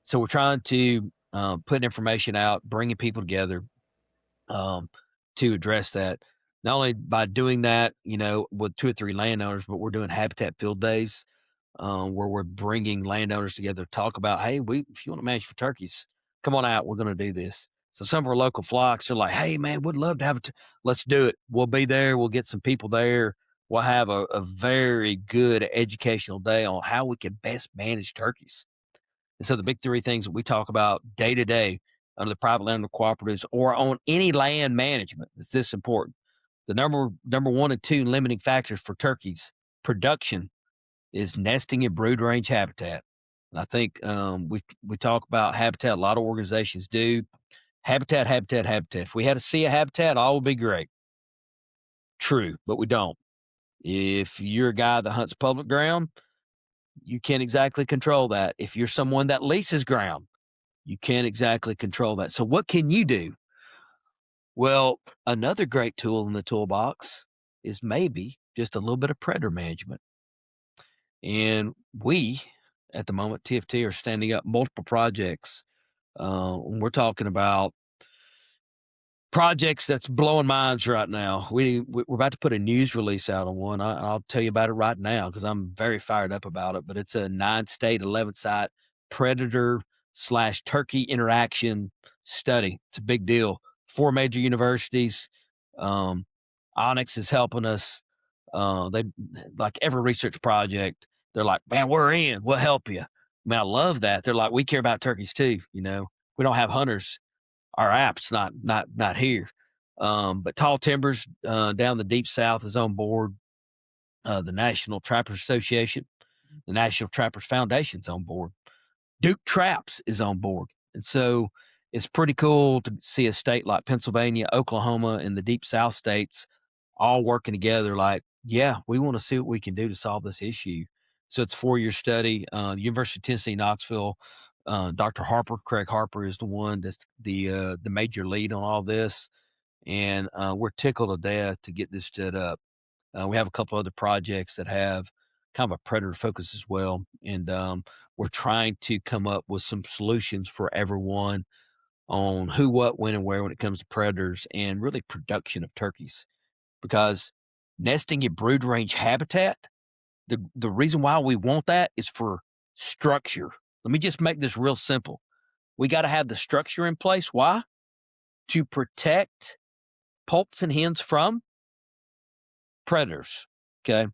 So we're trying to put information out, bringing people together um, to address that. Not only by doing that, with 2 or 3 landowners, but we're doing habitat field days where we're bringing landowners together to talk about, hey, if you want to manage for turkeys, come on out. We're going to do this. So some of our local flocks are like, hey, man, would love to have it. Let's do it. We'll be there. We'll get some people there. We'll have a very good educational day on how we can best manage turkeys. And so the big 3 things that we talk about day to day, under the private landowner cooperatives or on any land management. It's this important. The number one and two limiting factors for turkeys production is nesting and brood range habitat. And I think we talk about habitat. A lot of organizations do habitat, habitat, habitat. If we had to see a habitat, all would be great. True, but we don't. If you're a guy that hunts public ground, you can't exactly control that. If you're someone that leases ground, you can't exactly control that. So what can you do? Well, another great tool in the toolbox is maybe just a little bit of predator management. And we, at the moment, TFT, are standing up multiple projects. We're talking about projects that's blowing minds right now. We're about to put a news release out on one. I'll tell you about it right now because I'm very fired up about it. But it's a 9-state, 11-site predator/turkey interaction study. It's a big deal. 4 major universities. Onyx is helping us. They like every research project. They're like, man, we're in. We'll help you. I mean, I love that. They're like, we care about turkeys too. You know, we don't have hunters. Our app's not here. But Tall Timbers down the Deep South is on board. The National Trappers Association, the National Trappers Foundation's on board. Duke Traps is on board. And so it's pretty cool to see a state like Pennsylvania, Oklahoma, and the Deep South states all working together like, yeah, we want to see what we can do to solve this issue. So it's a 4-year study. The University of Tennessee, Knoxville, Dr. Harper, Craig Harper is the one that's the major lead on all this. And we're tickled to death to get this stood up. We have a couple other projects that have kind of a predator focus as well. And we're trying to come up with some solutions for everyone on who, what, when, and where when it comes to predators and really production of turkeys. Because nesting in brood range habitat, the reason why we want that is for structure. Let me just make this real simple. We got to have the structure in place. Why? To protect poults and hens from predators. Okay.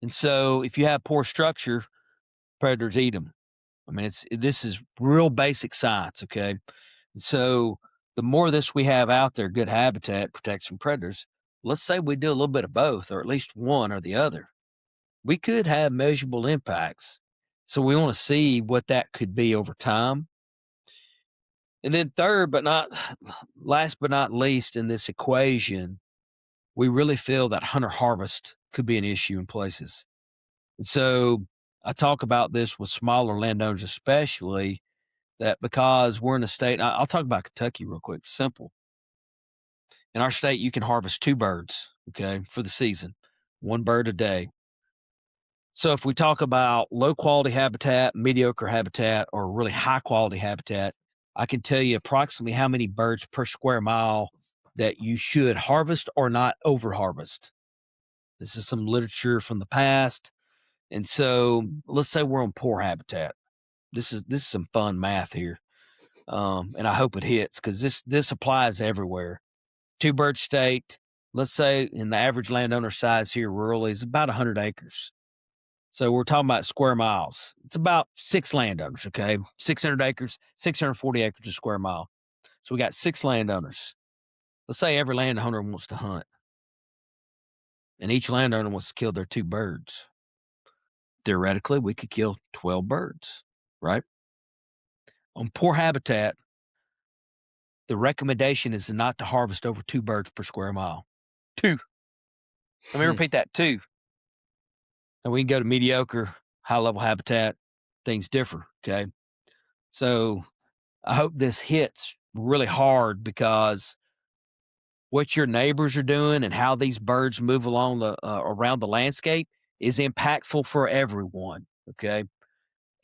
And so if you have poor structure, predators eat them. I mean, this is real basic science. Okay. And so the more of this we have out there, good habitat protects from predators. Let's say we do a little bit of both, or at least one or the other. We could have measurable impacts. So we want to see what that could be over time. And then last but not least in this equation, we really feel that hunter harvest could be an issue in places. And so I talk about this with smaller landowners, especially that because we're in a state, I'll talk about Kentucky real quick. Simple. In our state, you can harvest 2 birds, okay, for the season, 1 bird a day. So if we talk about low quality habitat, mediocre habitat, or really high quality habitat, I can tell you approximately how many birds per square mile that you should harvest or not over harvest. This is some literature from the past. And so let's say we're on poor habitat. This is some fun math here. And I hope it hits because this applies everywhere. 2 bird state, let's say in the average landowner size here rurally is about 100 acres. So we're talking about square miles. It's about 6 landowners, okay? 600 acres, 640 acres a square mile. So we got 6 landowners. Let's say every landowner wants to hunt. And each landowner wants to kill their 2 birds. Theoretically, we could kill 12 birds, right? On poor habitat, the recommendation is not to harvest over 2 birds per square mile. 2. Let me repeat that, 2. And we can go to mediocre, high-level habitat. Things differ, okay? So I hope this hits really hard because what your neighbors are doing and how these birds move along around the landscape is impactful for everyone, okay?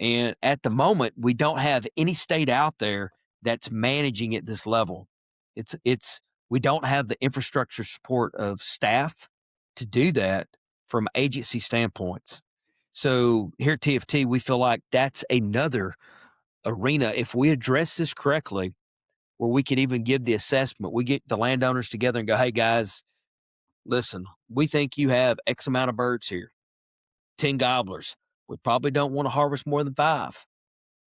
And at the moment, we don't have any state out there that's managing at this level. We don't have the infrastructure support of staff to do that from agency standpoints. So here at TFT, we feel like that's another arena. If we address this correctly, where we could even give the assessment, we get the landowners together and go, hey guys, listen, we think you have X amount of birds here, 10 gobblers. We probably don't want to harvest more than 5.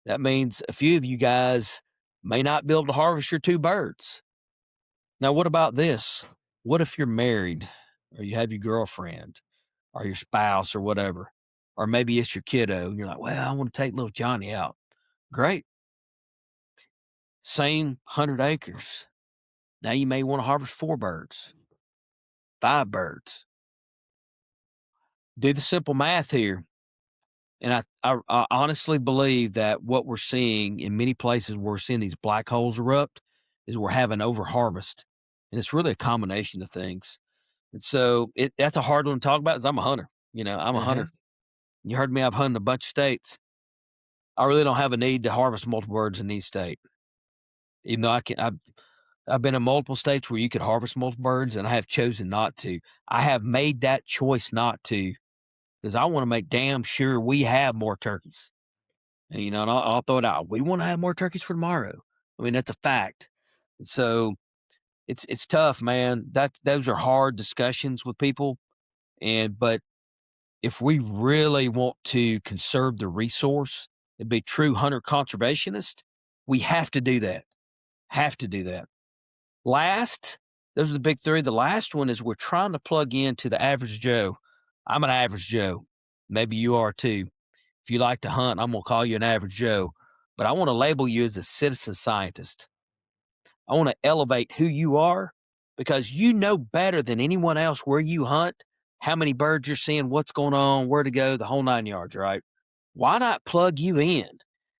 That means a few of you guys may not be able to harvest your 2 birds. Now, what about this? What if you're married or you have your girlfriend or your spouse or whatever, or maybe it's your kiddo and you're like, well, I want to take little Johnny out. Great. Same 100 acres. Now you may want to harvest 4 birds, 5 birds. Do the simple math here. And I honestly believe that what we're seeing in many places where we're seeing these black holes erupt is we're having over harvest. And it's really a combination of things. And so that's a hard one to talk about, is I'm a hunter. I'm a hunter. Mhm. You heard me, I've hunted a bunch of states. I really don't have a need to harvest multiple birds in each state. Even though I've been in multiple states where you could harvest multiple birds, and I have chosen not to. I have made that choice not to because I want to make damn sure we have more turkeys. And I'll throw it out. We want to have more turkeys for tomorrow. I mean, that's a fact. So it's tough, man. Those are hard discussions with people. But if we really want to conserve the resource and be true hunter conservationist, we have to do that. Have to do that. Last, those are the big 3. The last one is we're trying to plug into the average Joe. I'm an average Joe. Maybe you are too. If you like to hunt, I'm going to call you an average Joe. But I want to label you as a citizen scientist. I want to elevate who you are because you know better than anyone else where you hunt, how many birds you're seeing, what's going on, where to go, the whole 9 yards, right? Why not plug you in?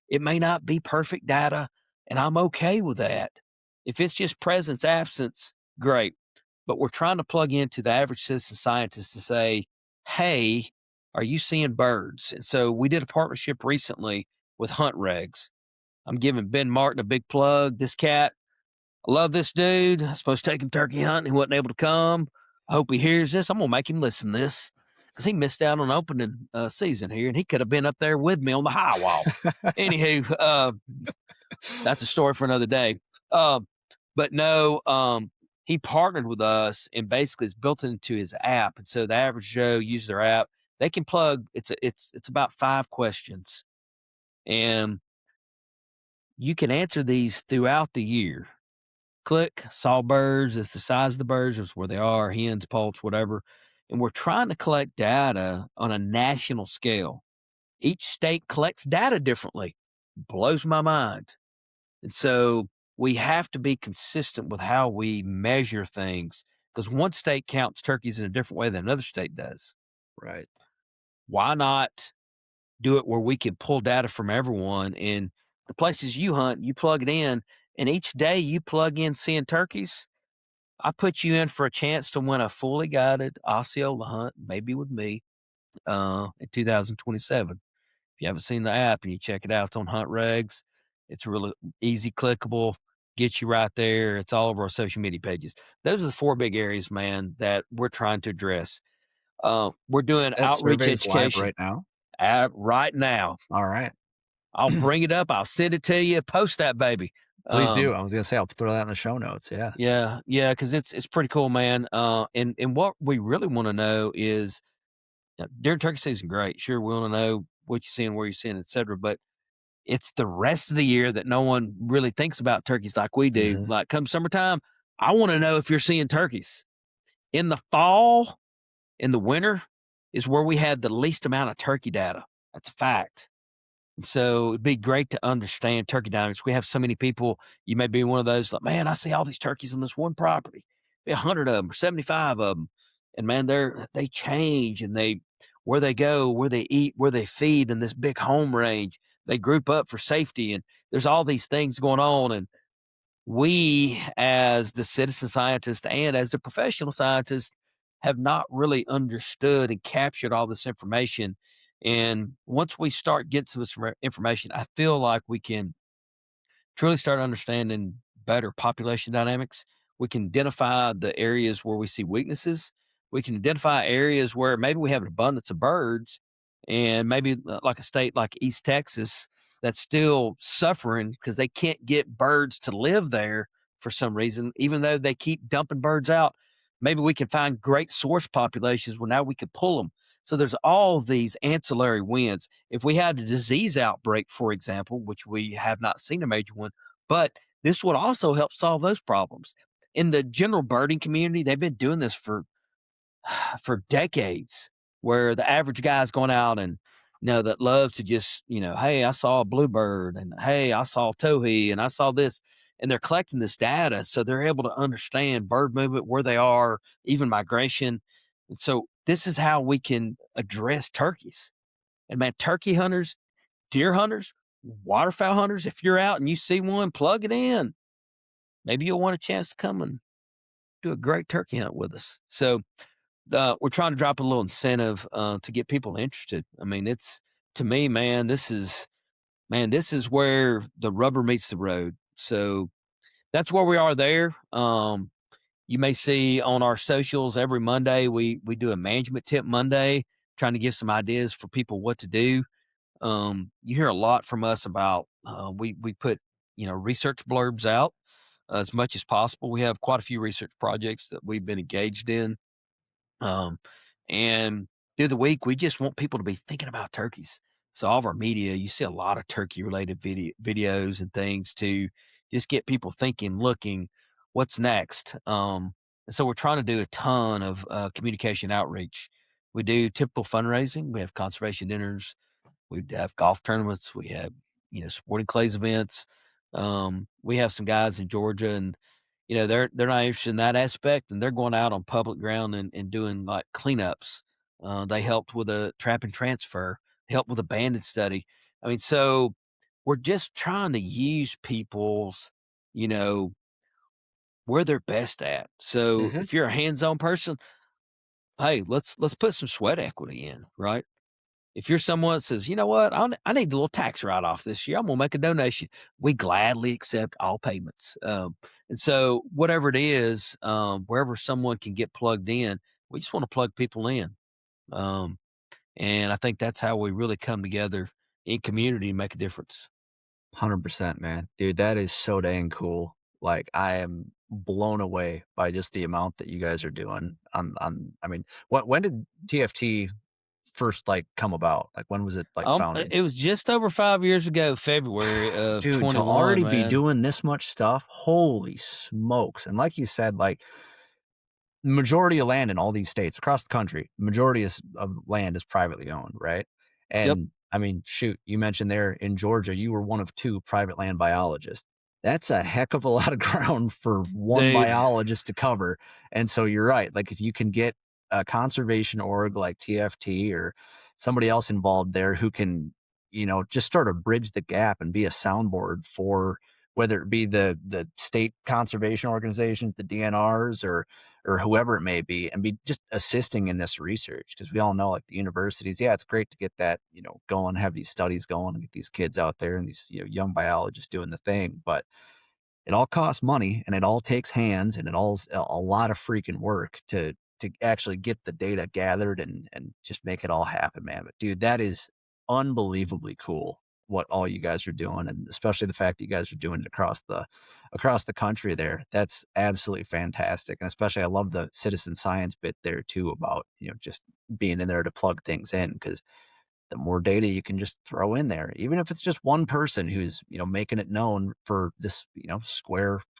It may not be perfect data, and I'm okay with that. If it's just presence, absence, great. But we're trying to plug into the average citizen scientist to say, hey, are you seeing birds? And so we did a partnership recently with Hunt Regs. I'm giving Ben Martin a big plug. This cat, I love this dude. I was supposed to take him turkey hunting. He wasn't able to come. I hope he hears this. I'm going to make him listen to this because he missed out on opening season here, and he could have been up there with me on the high wall. Anywho, that's a story for another day. But no, he partnered with us and basically it's built into his app. And so the average Joe uses their app. They can plug. It's about 5 questions, and you can answer these throughout the year. Click, saw birds. It's the size of the birds. It's where they are, hens, poults, whatever. And we're trying to collect data on a national scale. Each state collects data differently. Blows my mind. And so we have to be consistent with how we measure things because one state counts turkeys in a different way than another state does. Right. Why not do it where we can pull data from everyone? And the places you hunt, you plug it in, and each day you plug in seeing turkeys. I put you in for a chance to win a fully guided Osceola hunt, maybe with me, in 2027. If you haven't seen the app and you check it out, it's on Hunt Regs. It's really easy, clickable, gets you right there. It's all over our social media pages. Those are the 4 big areas, man, that we're trying to address. We're doing That outreach survey's live education right now? right now. All right. I'll bring it up. I'll send it to you. Post that baby. Please do. I was gonna say I'll throw that in the show notes, yeah. Yeah, because it's pretty cool, man. And what we really want to know is during turkey season, great. Sure, we want to know what you're seeing, where you're seeing, etc. But it's the rest of the year that no one really thinks about turkeys like we do. Mhm. Like come summertime, I want to know if you're seeing turkeys. In the fall, in the winter, is where we have the least amount of turkey data. That's a fact. And so it'd be great to understand turkey dynamics. We have so many people. You may be one of those like, man, I see all these turkeys on this one property. 100 of them or 75 of them. And man, they change and where they go, where they eat, where they feed in this big home range. They group up for safety. And there's all these things going on. And we, as the citizen scientist and as the professional scientist, have not really understood and captured all this information. And once we start getting some of this information, I feel like we can truly start understanding better population dynamics. We can identify the areas where we see weaknesses. We can identify areas where maybe we have an abundance of birds, and maybe like a state like East Texas that's still suffering because they can't get birds to live there for some reason, even though they keep dumping birds out. Maybe we can find great source populations where now we could pull them. So there's all these ancillary wins. If we had a disease outbreak, for example, which we have not seen a major one, But this would also help solve those problems. In the general birding community, they've been doing this for decades, where the average guy's going out and that loves to just, hey, I saw a bluebird, and hey, I saw towhee, and I saw this, and they're collecting this data so they're able to understand bird movement, where they are, even migration. And so this is how we can address turkeys. And man, turkey hunters, deer hunters, waterfowl hunters, if you're out and you see one, plug it in. Maybe you'll want a chance to come and do a great turkey hunt with us. So we're trying to drop a little incentive to get people interested. I mean, it's to me, this is where the rubber meets the road. So that's where we are there. You may see on our socials every Monday we do a management tip Monday, trying to give some ideas for people what to do. You hear a lot from us about we put research blurbs out as much as possible. We have quite a few research projects that we've been engaged in, um, and through the week, we just want people to be thinking about turkeys. So all of our media, you see a lot of turkey related videos and things to just get people thinking, looking, what's next. And so we're trying to do a ton of communication outreach. We do typical fundraising. We have conservation dinners. We have golf tournaments. We have, sporting clays events. We have some guys in Georgia, and they're not interested in that aspect, and they're going out on public ground and doing like cleanups. They helped with a trap and transfer, helped with a banded study. I mean, so we're just trying to use people's, you know, where they're best at. So Mhm. if you're a hands-on person, hey, let's put some sweat equity in, right? If you're someone that says, "You know what? I need a little tax write-off this year. I'm gonna make a donation." We gladly accept all payments. And so whatever it is, wherever someone can get plugged in, we just want to plug people in. Um, and I think that's how we really come together in community and make a difference. 100%, man. Dude, that is so dang cool. Like, I am blown away by just the amount that you guys are doing I mean, when did TFT first, like, come about? Like, when was it, like, founded? It was just over 5 years ago, February of Dude, to 21, already be man. doing this much stuff, holy smokes, and like you said, like, majority of land in all these states across the country, majority of land is privately owned, right? Yep, And I mean, shoot, you mentioned there in Georgia, you were one of 2 private land biologists. That's a heck of a lot of ground for one dude. biologist to cover. And so you're right. Like if you can get a conservation org like TFT or somebody else involved there who can, just sort of bridge the gap and be a soundboard for whether it be the state conservation organizations, the DNRs, or whoever it may be, and be just assisting in this research because we all know like the universities, yeah, it's great to get that, going, have these studies going and get these kids out there and these, young biologists doing the thing. But it all costs money and it all takes hands and it all's a lot of freaking work to actually get the data gathered and just make it all happen, man. But dude, that is unbelievably cool what all you guys are doing, and especially the fact that you guys are doing it across the country there. That's absolutely fantastic. And especially I love the citizen science bit there too about, just being in there to plug things in because the more data you can just throw in there, even if it's just one person who's, making it known for this,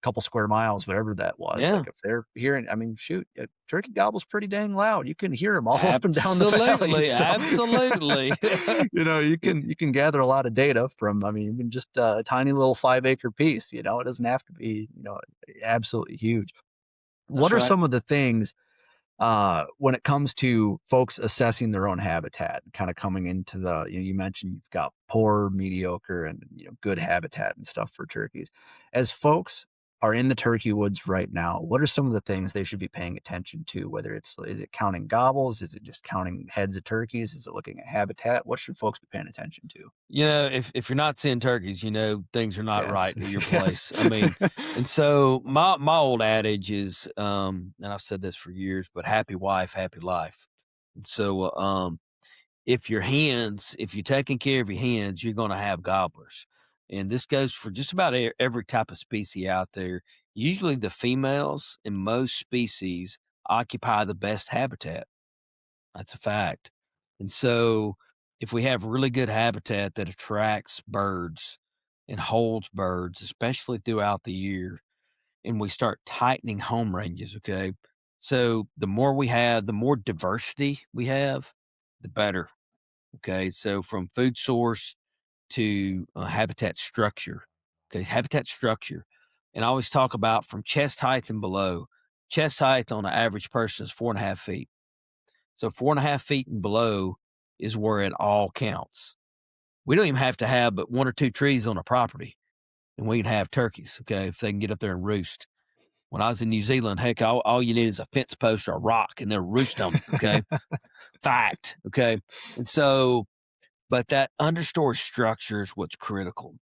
couple square miles, whatever that was. Like Yeah, if they're hearing, I mean, shoot, a turkey gobbles pretty dang loud. You can hear them all up and down the valley. absolutely, So, absolutely. you can gather a lot of data from, I mean, even just a tiny little 5 acre piece, it doesn't have to be, absolutely huge. What That's are right. some of the things when it comes to folks assessing their own habitat, kind of coming into you mentioned you've got poor, mediocre, and good habitat and stuff for turkeys. As folks are in the turkey woods right now, what are some of the things they should be paying attention to? Whether is it counting gobbles? Is it just counting heads of turkeys? Is it looking at habitat? What should folks be paying attention to? If you're not seeing turkeys, things are not Yeah, it's right at your yes. place. I mean, and so my old adage is, and I've said this for years, but happy wife, happy life. And so, if you're taking care of your hens, you're going to have gobblers, and this goes for just about every type of species out there. Usually, the females in most species occupy the best habitat. That's a fact. And so if we have really good habitat that attracts birds, and holds birds, especially throughout the year, and we start tightening home ranges, okay? So the more we have, the more diversity we have, the better, okay? So from food source to habitat structure, okay? Habitat structure. And I always talk about from chest height and below. Chest height on an average person is 4.5 feet. So 4.5 feet and below is where it all counts. We don't even have to have but one or two trees on a property, and we can have turkeys, okay, if they can get up there and roost. When I was in New Zealand, heck, all you need is a fence post or a rock, and they'll roost on it, okay? Fact, okay? And so, but that understory structure is what's critical.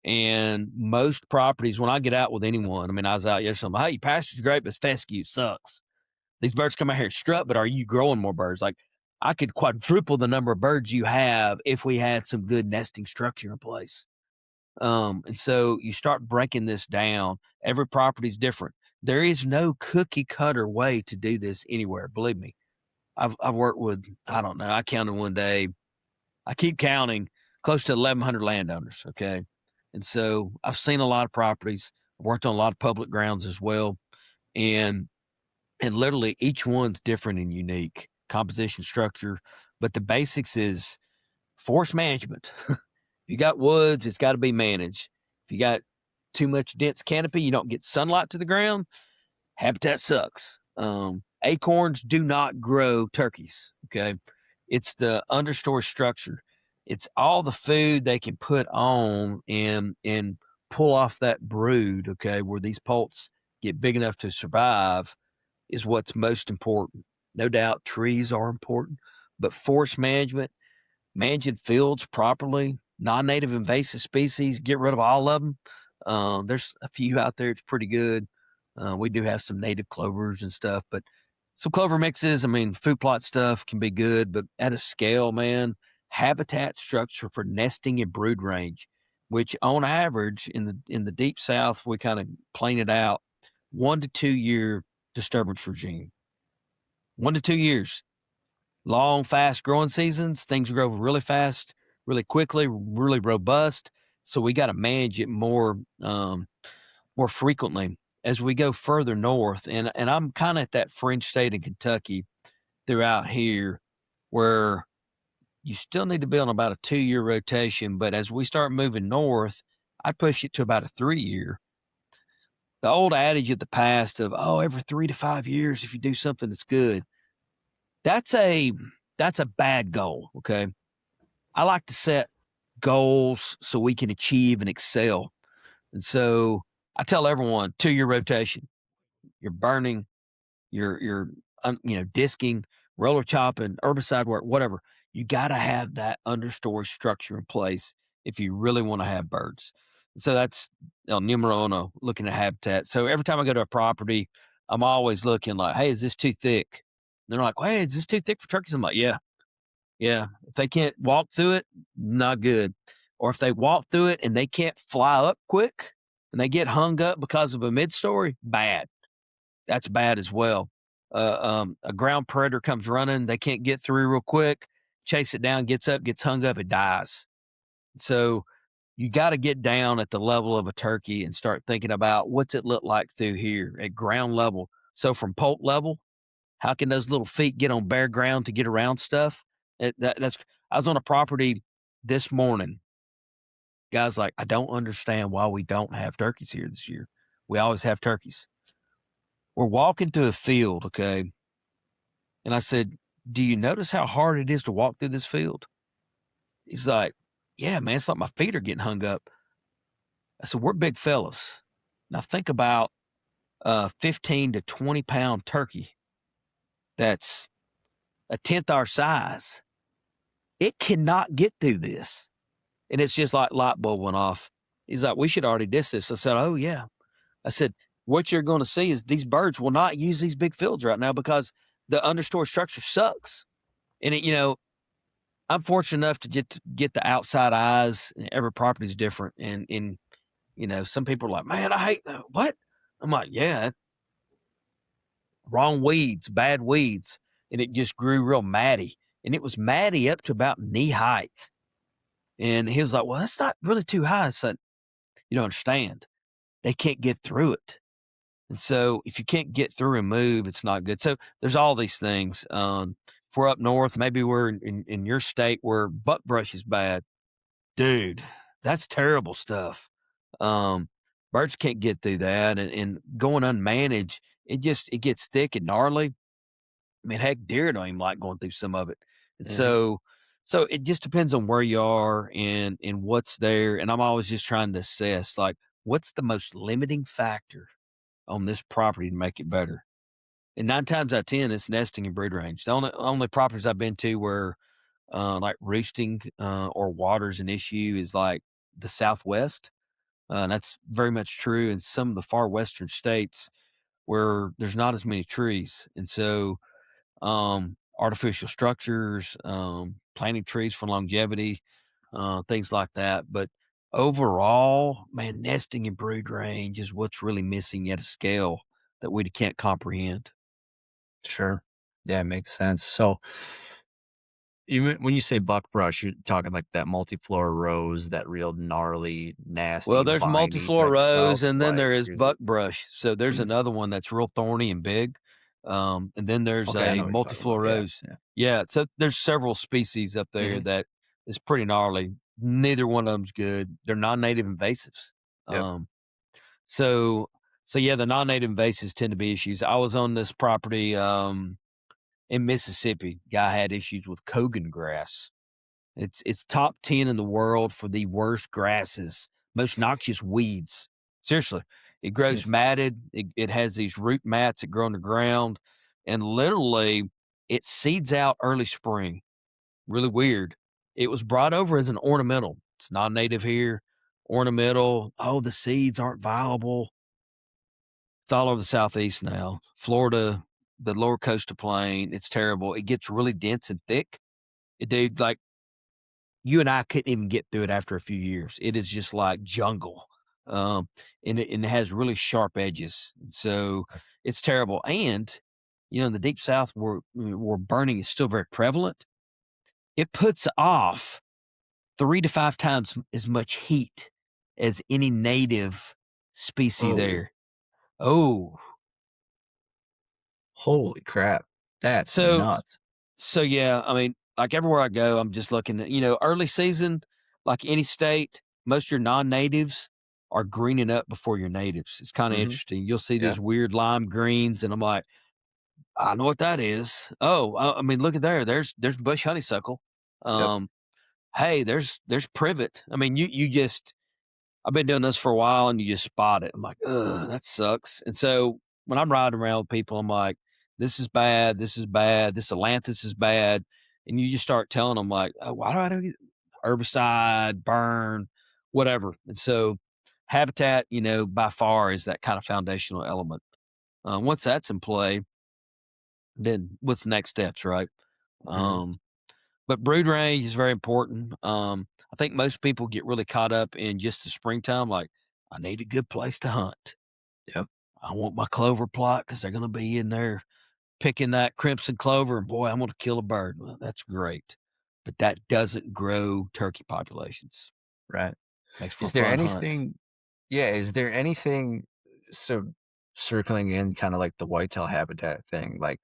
And most properties, when I get out with anyone, I mean, I was out yesterday, I'm like, hey, your pasture's great, but fescue sucks. These birds come out here and strut, but are you growing more birds? Like, I could quadruple the number of birds you have if we had some good nesting structure in place. And so you start breaking this down. Every property is different. There is no cookie cutter way to do this anywhere. Believe me. I've worked with, I don't know, I counted one day. I keep counting close to 1,100 landowners. Okay. And so I've seen a lot of properties. I've worked on a lot of public grounds as well. And literally each one's different and unique composition structure. But the basics is forest management. You got woods, it's got to be managed. If you got too much dense canopy, you don't get sunlight to the ground, habitat sucks. Acorns do not grow turkeys. Okay. It's the understory structure. It's all the food they can put on and pull off that brood, okay, where these poults get big enough to survive is what's most important. No doubt trees are important, but forest management, managing fields properly, non-native invasive species, get rid of all of them. There's a few out there. It's pretty good. We do have some native clovers and stuff, but some clover mixes. I mean, food plot stuff can be good, but at a scale, man, habitat structure for nesting and brood range, which on average in the deep south we kind of plane it out 1 to 2 year disturbance regime. 1 to 2 years. Long, fast growing seasons, things grow really fast, really quickly, really robust. So we got to manage it more frequently as we go further north. And I'm kind of at that fringe state in Kentucky throughout here where you still need to be on about a 2 year rotation. But as we start moving north, I'd push it to about a 3 year. The old adage of the past of, oh, every 3 to 5 years, if you do something that's good, that's a bad goal. Okay. I like to set goals so we can achieve and excel. And so I tell everyone 2 year rotation. You're burning, you're disking, roller chopping, herbicide work, whatever. You got to have that understory structure in place if you really want to have birds. So that's El Numero Uno, looking at habitat. So every time I go to a property, I'm always looking like, hey, is this too thick? They're like, well, hey, is this too thick for turkeys? I'm like, yeah, yeah. If they can't walk through it, not good. Or if they walk through it and they can't fly up quick and they get hung up because of a mid-story, bad. That's bad as well. A ground predator comes running, they can't get through real quick, chase it down, gets up, gets hung up, it dies. So you got to get down at the level of a turkey and start thinking about what's it look like through here at ground level. So from poult level, how can those little feet get on bare ground to get around stuff? That's I was on a property this morning. Guys like, I don't understand why we don't have turkeys here this year. We always have turkeys. We're walking through a field, okay? And I said, do you notice how hard it is to walk through this field? He's like, yeah, man, it's like my feet are getting hung up. I said, we're big fellas. Now think about a 15 to 20 pound turkey that's a tenth our size. It cannot get through this. And it's just like light bulb went off. He's like, we should already diss this. I said, oh, yeah. I said, what you're going to see is these birds will not use these big fields right now because the understory structure sucks. And I'm fortunate enough to get the outside eyes. Every property is different. And some people are like, man, I hate that. What? I'm like, yeah, wrong weeds, bad weeds. And it just grew real matty. And it was matty up to about knee height. And he was like, well, that's not really too high. I said, You don't understand. They can't get through it. And so if you can't get through and move, it's not good. So there's all these things. If we're up north, maybe we're in your state where buckbrush is bad. Dude, that's terrible stuff. Um, Birds can't get through that, and going unmanaged, it gets thick and gnarly. I mean, heck, deer don't even like going through some of it. And Mhm. so it just depends on where you are and what's there. And I'm always just trying to assess, like, what's the most limiting factor on this property to make it better? And 9 times out of 10, it's nesting and brood range. The only properties I've been to where, like roosting, or water's an issue is like the Southwest. And that's very much true in some of the far western states where there's not as many trees. And so, artificial structures, planting trees for longevity, things like that. But overall, man, nesting and brood range is what's really missing at a scale that we can't comprehend. Sure. Yeah, it makes sense. So, even when you say buckbrush, you're talking like that multiflora rose, that real gnarly, Well, nasty, there's viney multiflora type stuff. rose, and then Like, there is is it buckbrush. So there's another one that's real thorny and big. And then there's okay, I a know what you're talking about. multiflora Yeah, rose. yeah. Yeah, so there's several species up there Mhm. that is pretty gnarly. Neither one of them's good. They're non-native invasives. Yep. Um, so so yeah, the non-native invasives tend to be issues. I was on this property in Mississippi. Guy had issues with Kogan grass. It's top 10 in the world for the worst grasses, most noxious weeds. Seriously, it grows matted. It has these root mats that grow on the ground, and literally, it seeds out early spring. Really weird. It was brought over as an ornamental. It's not native here. Ornamental. Oh, the seeds aren't viable. It's all over the southeast now. Florida, the lower coastal plain. It's terrible. It gets really dense and thick. Dude, like you and I couldn't even get through it after a few years. It is just like jungle. Um, and it has really sharp edges. So it's terrible. And, in the deep south where burning is still very prevalent, it puts off 3 to 5 times as much heat as any native species Oh, there. Oh, holy crap. That's so nuts. So, yeah, I mean, like, everywhere I go, I'm just looking at early season, like any state, most of your non-natives are greening up before your natives. It's kinda Mhm. interesting. You'll see Yeah. these weird lime greens, and I'm like, "I know what that is." Oh, I mean, look at there. There's bush honeysuckle. Yep. Um, hey, there's privet. I mean, you just I've been doing this for a while and you just spot it. I'm like, ugh, that sucks. And so when I'm riding around with people, I'm like, this is bad. This is bad. This Atlantis is bad. And you just start telling them like, oh, why do I do herbicide, burn, whatever. And so habitat, by far is that kind of foundational element. Once that's in play, then what's the next steps, right? Mhm. Um, but brood range is very important. I think most people get really caught up in just the springtime, like, I need a good place to hunt. Yep. I want my clover plot because they're going to be in there picking that crimson clover, and boy, I'm going to kill a bird. Well, that's great. But that doesn't grow turkey populations. Right. Makes for a Is there fun hunt. anything yeah, is there anything so circling in kinda like the whitetail habitat thing, like,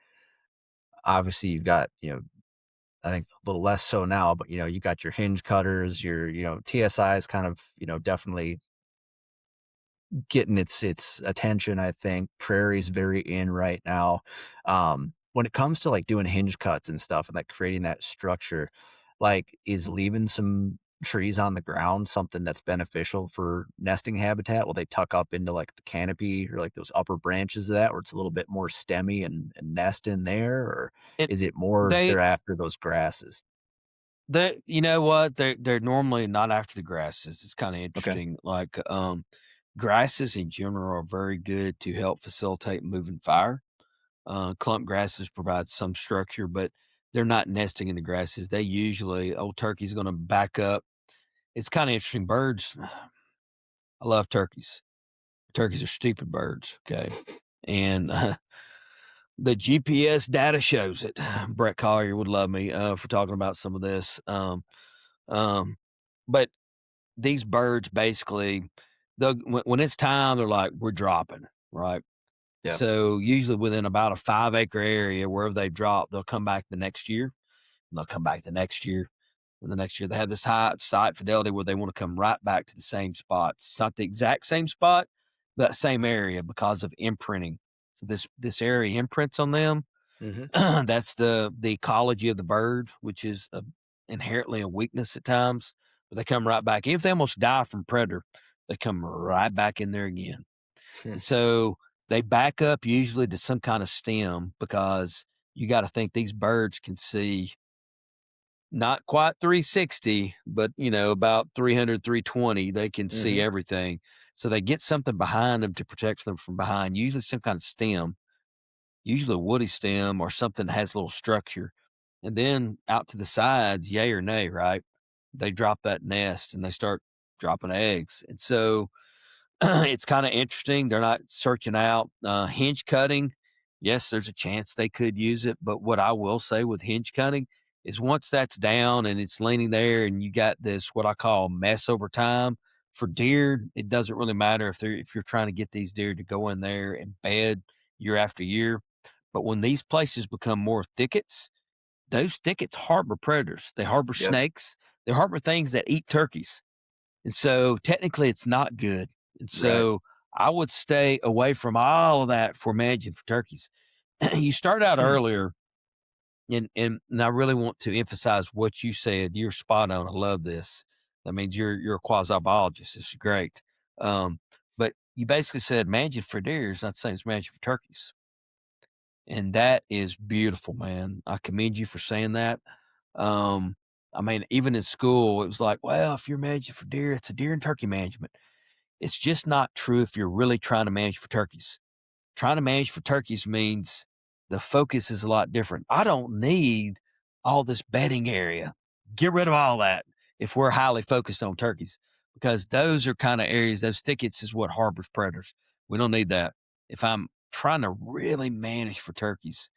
obviously, you've got, I think a little less so now, but, you got your hinge cutters, your, TSI is kind of, definitely getting its attention, I think. Prairie's very in right now. When it comes to, like, doing hinge cuts and stuff and, like, creating that structure, like, is leaving some trees on the ground something that's beneficial for nesting habitat? Will they tuck up into, like, the canopy or, like, those upper branches of that where it's a little bit more stemmy and nest in there? Or It is it more they they're after those grasses? you know what? They're normally not after the grasses. It's kind of Okay. interesting. Like grasses in general are very good to help facilitate moving fire. Clump grasses provide some structure, but they're not nesting in the grasses. They usually old turkey's going to back up. It's kind of interesting. Birds, I love turkeys. Turkeys are stupid birds. Okay, and the GPS data shows it. Brett Collier would love me for talking about some of this. Um, but these birds basically when it's time, they're like, "We're dropping," right? Yep. So, usually within about a 5-acre area wherever they drop, they'll come back the next year, and they'll come back the next year, and the next year. They have this high site fidelity where they wanna come right back to the same spots. It's not the exact same spot, but that same area because of imprinting. So this area imprints on them. Hmm. That's the ecology of the bird, which is inherently a weakness at times, but they come right back. Even if they almost die from predator, they come right back in there again. And so they back up usually to some kind of stem because you got to think these birds can see not quite 360, but about 300, 320. They can see Hmm. everything. So they get something behind them to protect them from behind, usually some kind of stem, usually a woody stem or something that has a little structure. And then out to the sides, yay or nay, right? They drop that nest and they start dropping eggs. And so it's kind of interesting. They're not searching out hinge cutting. Yes, there's a chance they could use it, but what I will say with hinge cutting is once that's down and it's leaning there, and you got this what I call mess over time for deer. It doesn't really matter if you're trying to get these deer to go in there and bed year after year. But when these places become more thickets, those thickets harbor predators. They harbor Yep. snakes. They harbor things that eat turkeys, and so technically it's not good. And Right. so I would stay away from all of that for managing for turkeys. You started out Hmm. earlier, and I really want to emphasize what you said. You're spot on. I love this. That means you're a quasi biologist. This is great. Um, but you basically said managing for deer is not the same as managing for turkeys. And that is beautiful, man. I commend you for saying that. Um, I mean, even in school, it was like, well, if you're managing for deer, it's a deer and turkey management. It's just not true if you're really trying to manage for turkeys. Trying to manage for turkeys means the focus is a lot different. I don't need all this bedding area. Get rid of all that if we're highly focused on turkeys, because those are kind of areas, those thickets is what harbors predators. We don't need that. If I'm trying to really manage for turkeys,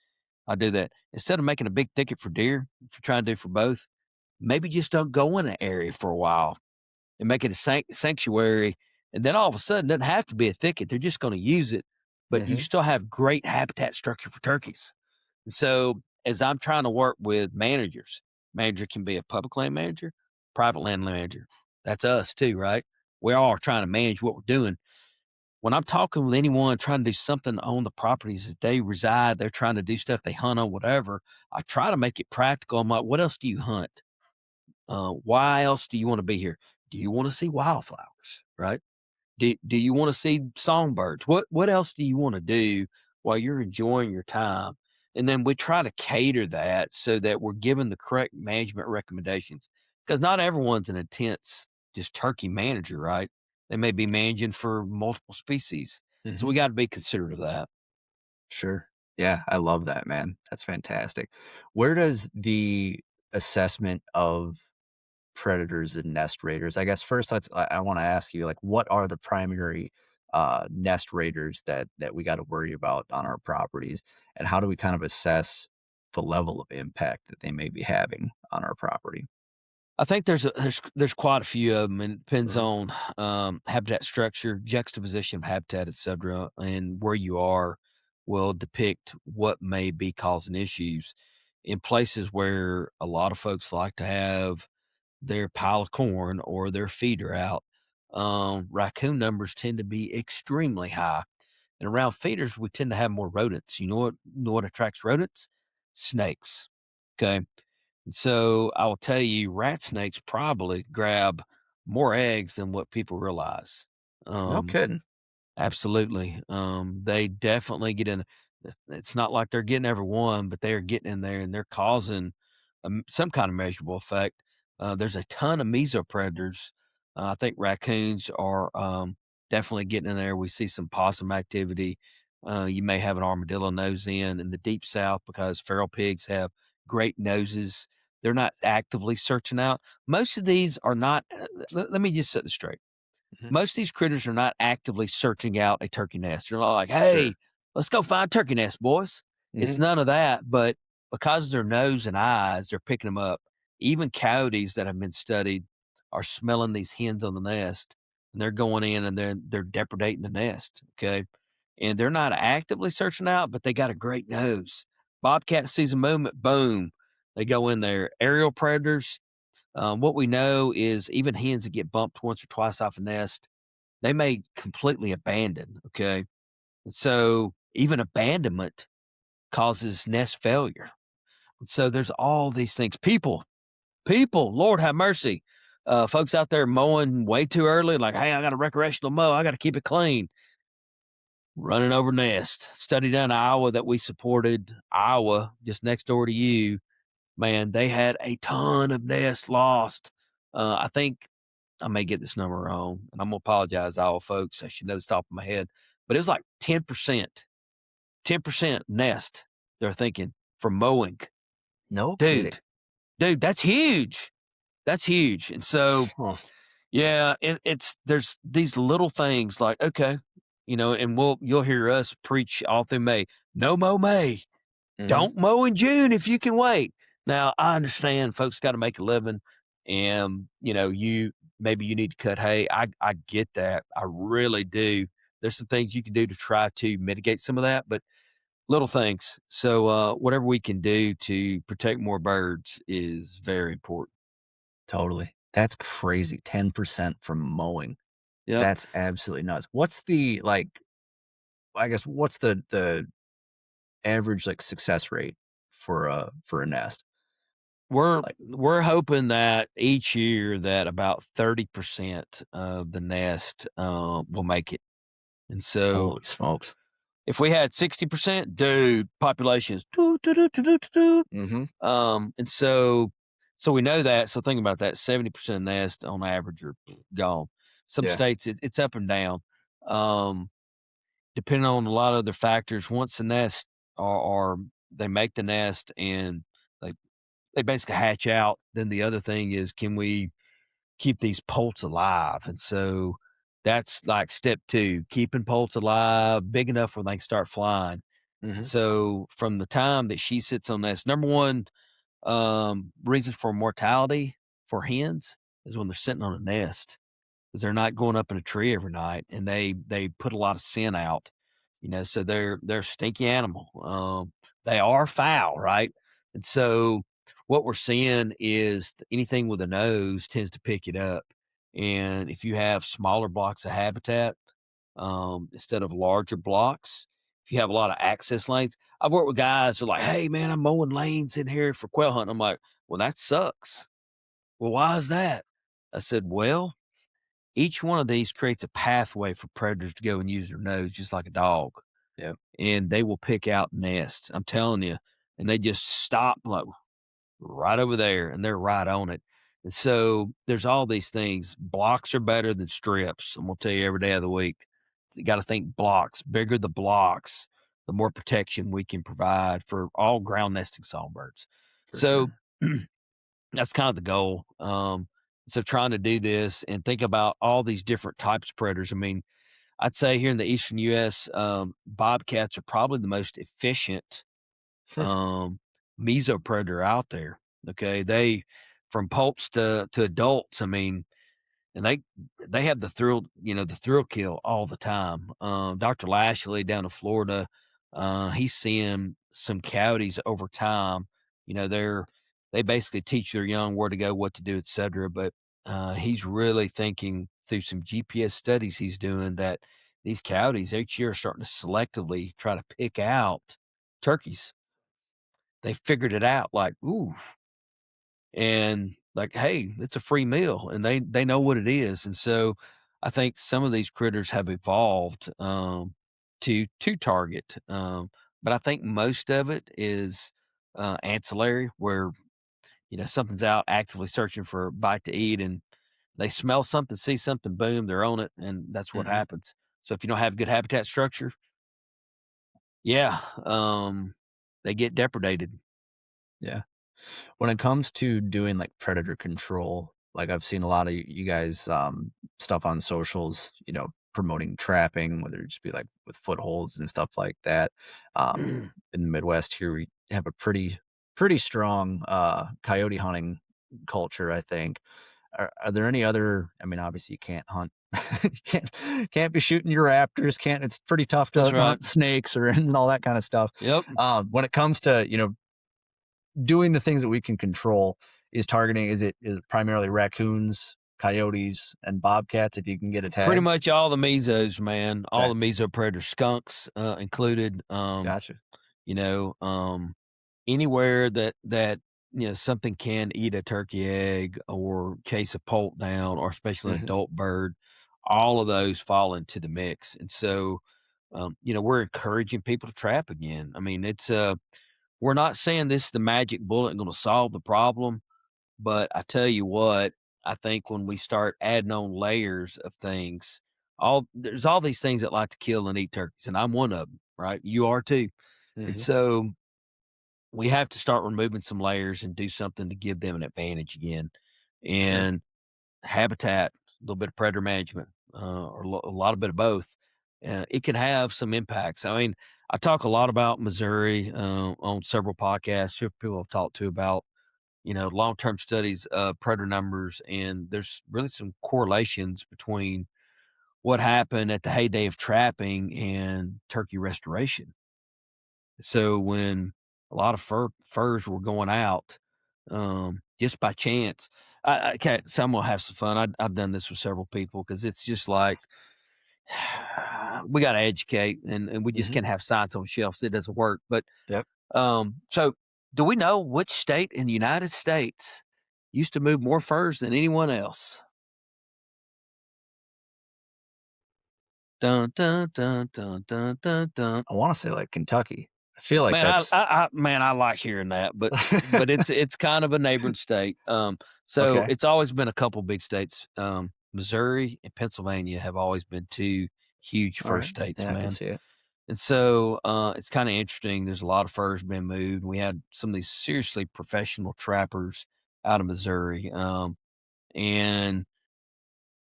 I do that. Instead of making a big thicket for deer, if you're trying to do for both, maybe just don't go in an area for a while and make it a sanctuary. And then all of a sudden, it doesn't have to be a thicket. They're just going to use it, but you Hmm. still have great habitat structure for turkeys. And so, as I'm trying to work with managers, manager can be a public land manager, private land manager. That's us too, right? We all are trying to manage what we're doing. When I'm talking with anyone trying to do something on the properties that they reside, they're trying to do stuff they hunt on, whatever. I try to make it practical. I'm like, what else do you hunt? Why else do you want to be here? Do you want to see wildflowers? Right? Do you want to see songbirds? What else do you want to do while you're enjoying your time? And then we try to cater that so that we're given the correct management recommendations. Because not everyone's an intense just turkey manager, right? They may be managing for multiple species. So Hmm. we got to be considerate of that. Sure. Yeah, I love that, man. That's fantastic. Where does the assessment of predators and nest raiders, I guess first I want to ask you, like, what are the primary nest raiders that we got to worry about on our properties, and how do we kind of assess the level of impact that they may be having on our property? I think there's quite a few of them, and it depends Mhm. on habitat structure, juxtaposition of habitat, etc., and where you are will depict what may be causing issues. In places where a lot of folks like to have their pile of corn or their feeder out, raccoon numbers tend to be extremely high. And around feeders, we tend to have more rodents. You know what attracts rodents? Snakes. Okay, and so I will tell you, rat snakes probably grab more eggs than what people realize. No Um, kidding. Absolutely. They definitely get in. It's not like they're getting every one, but they are getting in there and they're causing some kind of measurable effect. There's a ton of mesopredators. I think raccoons are definitely getting in there. We see some possum activity. You may have an armadillo nose in the deep south because feral pigs have great noses. They're not actively searching out. Most of these are not. Let me just set this straight. Mhm. Most of these critters are not actively searching out a turkey nest. They're not like, Sure. "Hey, let's go find turkey nest, boys." It's Mhm. none of that, but because of their nose and eyes, they're picking them up. Even coyotes that have been studied are smelling these hens on the nest, and they're going in and they're depredating the nest. Okay. And they're not actively searching out, but they got a great nose. Bobcat sees a movement, boom, they go in there. Aerial predators, what we know is even hens that get bumped once or twice off a nest, they may completely abandon. Okay. And so even abandonment causes nest failure. And so there's all these things. People, Lord have mercy. Folks out there mowing way too early, like, hey, I got a recreational mow. I got to keep it clean. Running over nest. Study down in Iowa that we supported, Iowa, just next door to you. Man, they had a ton of nests lost. I think I may get this number wrong, and I'm gonna apologize, Iowa folks. I should know the top of my head, but it was like 10%, 10% nest. They're thinking for mowing, No kidding. dude, dude, that's huge. That's huge. And so, Huh. yeah, it's there's these little things like, okay, and you'll hear us preach all through May. No mow May. Mhm. Don't mow in June if you can wait. Now, I understand folks got to make a living and you maybe you need to cut hay. I get that. I really do. There's some things you can do to try to mitigate some of that, but little things. So whatever we can do to protect more birds is very important. Totally. That's crazy. 10% from mowing. Yep. That's absolutely nuts. What's the, like, I guess, what's the average, like, success rate for a nest? We're Like, we're hoping that each year that about 30% of the nest, will make it. And so holy smokes. if we had 60%, dude, population is doo, doo, doo, doo, doo, doo, Mhm. doo. And so we know that. So think about that. 70% of nest on average are gone. Some Yeah. states it's up and down. Um, Depending on a lot of other factors, once the nest are they make the nest and they they basically hatch out, then the other thing is, can we keep these poults alive? And so that's like step 2, keeping poults alive big enough where they can start flying. And Mhm. so from the time that she sits on nest, number one, reason for mortality for hens is when they're sitting on a nest, because they're not going up in a tree every night, and they put a lot of scent out, so they're a stinky animal. They are foul, right? And so what we're seeing is anything with a nose tends to pick it up. And if you have smaller blocks of habitat, instead of larger blocks, if you have a lot of access lanes, I've worked with guys who are like, hey man, I'm mowing lanes in here for quail hunting. I'm like, well, that sucks. Well, why is that? I said, well, each one of these creates a pathway for predators to go and use their nose, just like a dog, Yep. and they will pick out nests. I'm telling you, and they just stop like right over there, and they're right on it. And so there's all these things. Blocks are better than strips. I'm gonna tell you every day of the week. You got to think blocks. Bigger the blocks, the more protection we can provide for all ground nesting songbirds. For So sure. that's kind of the goal. So trying to do this and think about all these different types of predators. I mean, I'd say here in the eastern U.S., bobcats are probably the most efficient um, mesopredator out there. Okay, they from pups to adults. I mean, and they have the thrill kill all the time. Dr. Lashley down in Florida, he's seeing some coyotes over time. They basically teach their young where to go, what to do, etc. But he's really thinking through some GPS studies he's doing that these coyotes each year are starting to selectively try to pick out turkeys. They figured it out, like, ooh, and like, hey, it's a free meal, and they know what it is. And so I think some of these critters have evolved to target, but I think most of it is ancillary, where something's out actively searching for a bite to eat, and they smell something, see something, boom, they're on it, and that's what Mhm. happens. So if you don't have good habitat structure, yeah, they get depredated. Yeah. When it comes to doing, like, predator control, like, I've seen a lot of you guys, stuff on socials, promoting trapping, whether it just be, like, with footholds and stuff like that. In the Midwest here, we have a pretty strong, coyote hunting culture, I think. Are there any other, I mean, obviously, you can't hunt Can't be shooting your raptors. Can't. It's pretty tough That's to right. hunt snakes or and all that kind of stuff. Yep. When it comes to doing the things that we can control, is targeting. Is it primarily raccoons, coyotes, and bobcats if you can get a Pretty tag? much all the mesos, man, all Okay, the meso predators, skunks, included, gotcha. you know, anywhere that, something can eat a turkey egg or chase a poult down or especially an Hmm. adult bird, all of those fall into the mix, and so, we're encouraging people to trap again. I mean, we're not saying this is the magic bullet and gonna solve the problem, but I tell you what, I think when we start adding on layers of things, there's all these things that like to kill and eat turkeys, and I'm one of them, right? You are too. And Hmm. so we have to start removing some layers and do something to give them an advantage again. Sure. And habitat, a little bit of predator management, or a lot of bit of both. It can have some impacts. I mean, I talk a lot about Missouri on several podcasts. People I've talked to about long-term studies of predator numbers, and there's really some correlations between what happened at the heyday of trapping and turkey restoration. So when a lot of furs were going out, just by chance, okay, so I'm gonna have some fun. I've done this with several people because it's just like we got to educate, and we just Hmm. can't have science on shelves. It doesn't work. But Yep. so do we know which state in the United States used to move more furs than anyone else? Dun dun dun dun dun dun dun. I want to say like Kentucky. I feel like Man, that's I like hearing that, but it's kind of a neighboring state. So okay. it's always been a couple big states. Missouri and Pennsylvania have always been 2 huge All fur right. states, Yeah, I can man. see it. And so, it's kinda interesting. There's a lot of furs being moved. We had some of these seriously professional trappers out of Missouri, and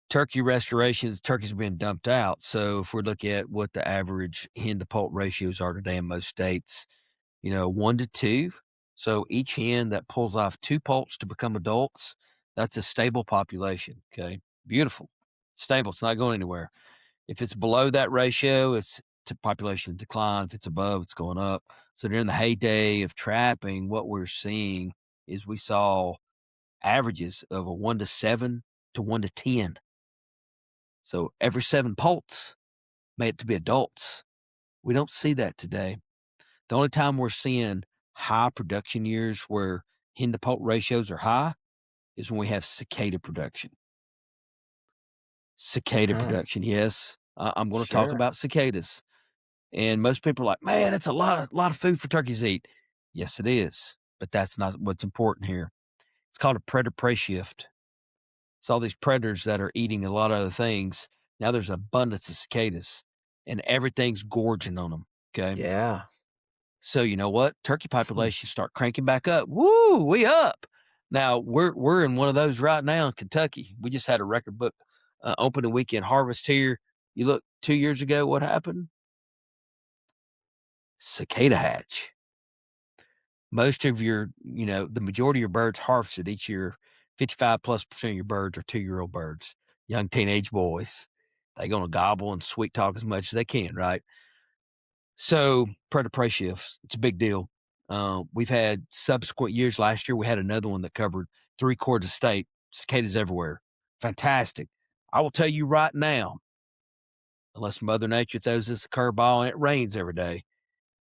turkey restorations, turkeys are being dumped out. So if we look at what the average hen to poult ratios are today in most states, 1 to 2. So each hen that pulls off 2 poults to become adults, that's a stable population, okay? Beautiful. Stable, it's not going anywhere. If it's below that ratio, it's to population decline. If it's above, it's going up. So during the heyday of trapping, what we're seeing is we saw averages of a 1 to 7 to 1 to 10. So every 7 poults made it to be adults. We don't see that today. The only time we're seeing high production years where hen to poult ratios are high is when we have cicada production. Cicada Huh. production, yes. I'm going to talk Sure. about cicadas. And most people are like, "Man, it's a lot of food for turkeys to eat." Yes, it is, but that's not what's important here. It's called a predator prey shift. It's all these predators that are eating a lot of other things. Now there's an abundance of cicadas, and everything's gorging on them. Okay, Yeah. so you know what? Turkey Hmm. populations start cranking back up. Woo, we up. Now we're in one of those right now in Kentucky. We just had a record book opening weekend harvest here. You look 2 years ago, what happened? Cicada hatch. Most of the majority of your birds harvested each year, 55 plus percent of your birds are 2-year-old birds, young teenage boys. They gonna gobble and sweet talk as much as they can, right? So predator prey shifts, it's a big deal. We've had subsequent years. Last year, we had another one that covered 3/4 of the state, cicadas everywhere. Fantastic. I will tell you right now, unless Mother Nature throws us a curveball and it rains every day,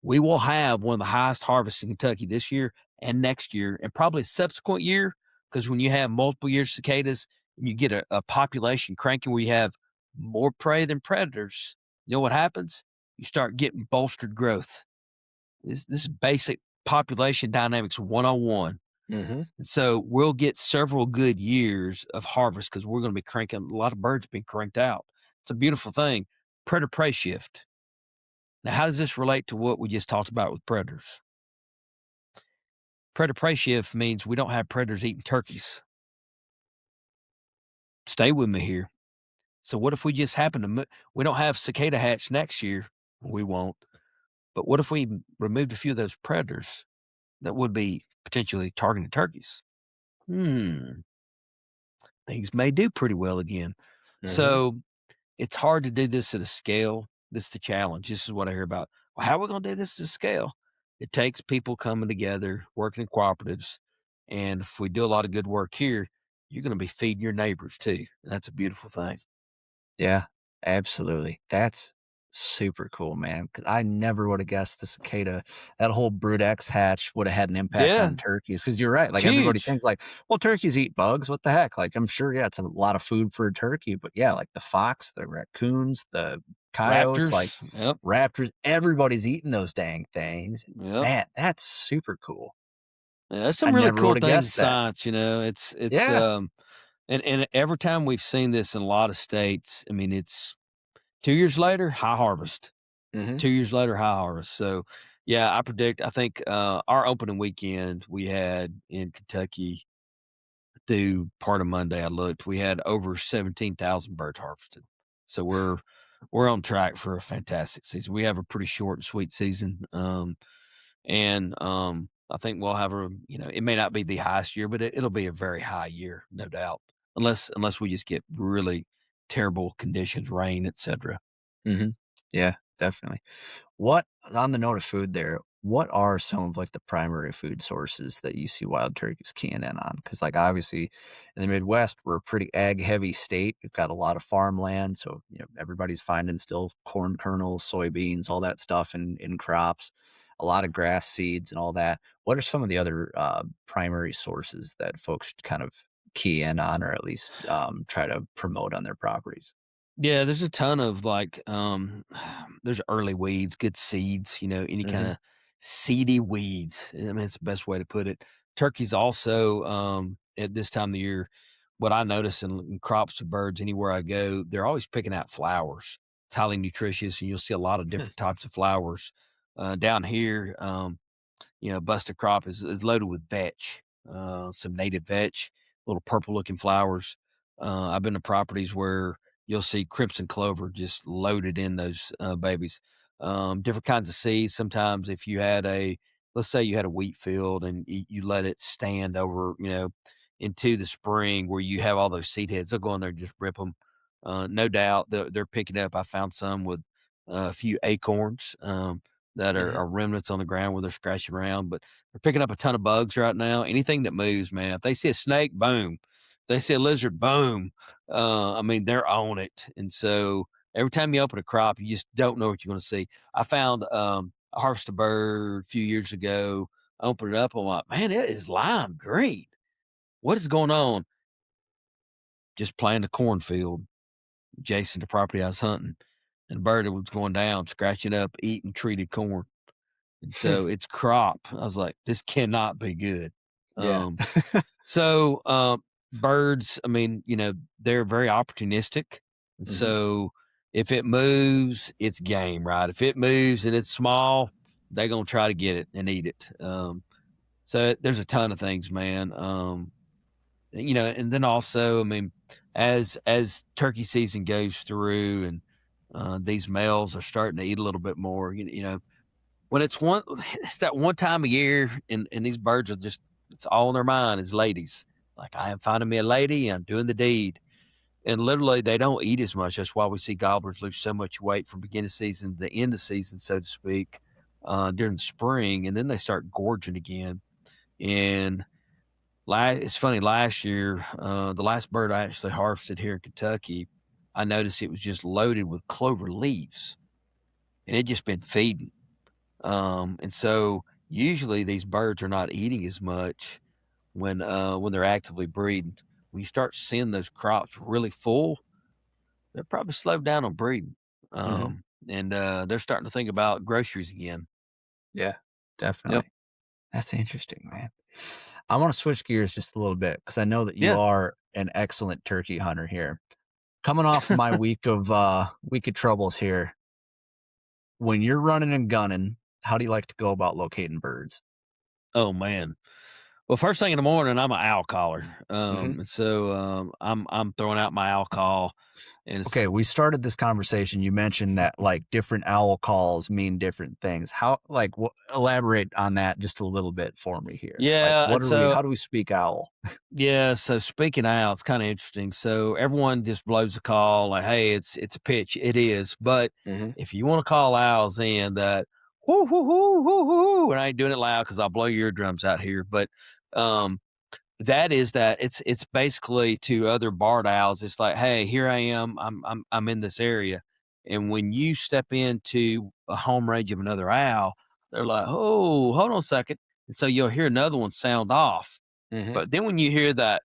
we will have one of the highest harvests in Kentucky this year and next year, and probably a subsequent year. Because when you have multiple years cicadas, and you get a population cranking where you have more prey than predators, you know what happens? You start getting bolstered growth. This is basic population dynamics 101. Hmm. And so we'll get several good years of harvest because we're going to be cranking a lot of birds being cranked out. It's a beautiful thing. Predator prey shift. Now, how does this relate to what we just talked about with predators? Predator prey shift means we don't have predators eating turkeys. Stay with me here. So, what if we just happen to, we don't have cicada hatch next year? We won't. But what if we removed a few of those predators that would be potentially targeting turkeys? Hmm, things may do pretty well again. Mhm. So it's hard to do this at a scale. This is the challenge. This is what I hear about. Well, how are we going to do this at a scale? It takes people coming together, working in cooperatives. And if we do a lot of good work here, you're going to be feeding your neighbors too. And that's a beautiful thing. Yeah, absolutely. That's super cool, man. Because I never would have guessed the cicada, that whole brood X hatch would have had an impact Yeah, on turkeys. Because 'cause you're right, it's like, everybody huge. thinks like, "Well, turkeys eat bugs, what the heck?" Like, I'm sure, yeah, it's a lot of food for a turkey, but yeah, like the fox, the raccoons, the coyotes, like, Raptors. Yep. raptors, everybody's eating those dang things. Yep. Man, that's super cool. Yeah, there's I some really never cool would have things in guessed that. science, it's Yeah. and every time we've seen this in a lot of states, I mean, it's 2 years later, high harvest. Mhm. 2 years later, high harvest. So, yeah, I think, our opening weekend we had in Kentucky through part of Monday, I looked, we had over 17,000 birds harvested. So we're on track for a fantastic season. We have a pretty short and sweet season, I think we'll have it may not be the highest year, but it'll be a very high year, no doubt, unless we just get really terrible conditions, rain, etcetera. Mhm. Yeah, definitely. What on the note of food there, what are some of, like, the primary food sources that you see wild turkeys keying in on? Because like, obviously, in the Midwest, we're a pretty ag-heavy state. We've got a lot of farmland, so, everybody's finding still corn kernels, soybeans, all that stuff in crops, a lot of grass seeds and all that. What are some of the other, primary sources that folks kind of key in on or at least, try to promote on their properties? Yeah, there's a ton of like, there's early weeds, good seeds, any kind Mhm. of seedy weeds. I mean, it's the best way to put it. Turkeys also, at this time of the year, what I notice in crops of birds anywhere I go, they're always picking out flowers. It's highly nutritious, and you'll see a lot of different types of flowers. Down here, busted crop is loaded with vetch, some native vetch, little purple looking flowers. I've been to properties where you'll see crimson clover just loaded in those babies. Different kinds of seeds. Sometimes if you had let's say you had a wheat field and you let it stand over, into the spring where you have all those seed heads, they'll go in there and just rip them. No doubt they're picking up. I found some with a few acorns. That Mhm. are remnants on the ground where they're scratching around, but they're picking up a ton of bugs right now. Anything that moves, man. If they see a snake, boom. If they see a lizard, boom. I mean, they're on it. And so every time you open a crop, you just don't know what you're going to see. I found I harvested a bird a few years ago. I opened it up. I'm like, man, it is lime green. What is going on? Just playing the cornfield, adjacent to property I was hunting. And a bird that was going down, scratching up, eating treated corn. And so it's crop. I was like, "This cannot be good." Yeah. Um, so birds, I mean, they're very opportunistic. And Mhm. so if it moves, it's game, right? If it moves and it's small, they're gonna try to get it and eat it. So there's a ton of things, man. And then also, I mean, as turkey season goes through and these males are starting to eat a little bit more, when it's that one time a year and these birds are just it's all in their mind is ladies. Like, I am finding me a lady, I'm doing the deed. And literally they don't eat as much. That's why we see gobblers lose so much weight from beginning of season to the end of season, so to speak, during the spring, and then they start gorging again. And it's funny, last year, the last bird I actually harvested here in Kentucky, I noticed it was just loaded with clover leaves, and it just been feeding. And so usually these birds are not eating as much when they're actively breeding. When you start seeing those crops really full, they're probably slowed down on breeding. Mhm. And they're starting to think about groceries again. Yeah, Yep. definitely. That's interesting, man. I wanna switch gears just a little bit because I know that you Yeah. are an excellent turkey hunter here. Coming off my week of troubles here, when you're running and gunning, how do you like to go about locating birds? Oh man. Well, first thing in the morning, I'm an owl caller. Mhm. And so I'm throwing out my owl call, and it's Okay, we started this conversation, you mentioned that, like, different owl calls mean different things. How like, elaborate on that just a little bit for me here. Like, yeah. what And are we so how do we speak owl? yeah. So speaking out, it's kind of interesting. So everyone just blows a call like, "Hey, it's a pitch." It is, but Mhm, if you want to call owls in that, whoo hoo hoo hoo hoo, and I ain't doing it loud because I'll blow your eardrums out here, but um that is that it's basically to other barred owls, it's like, "Hey, here I am, I'm in this area," and when you step into a home range of another owl, they're like, "Oh, hold on a second," and so you'll hear another one sound off, mhm, but then when you hear that,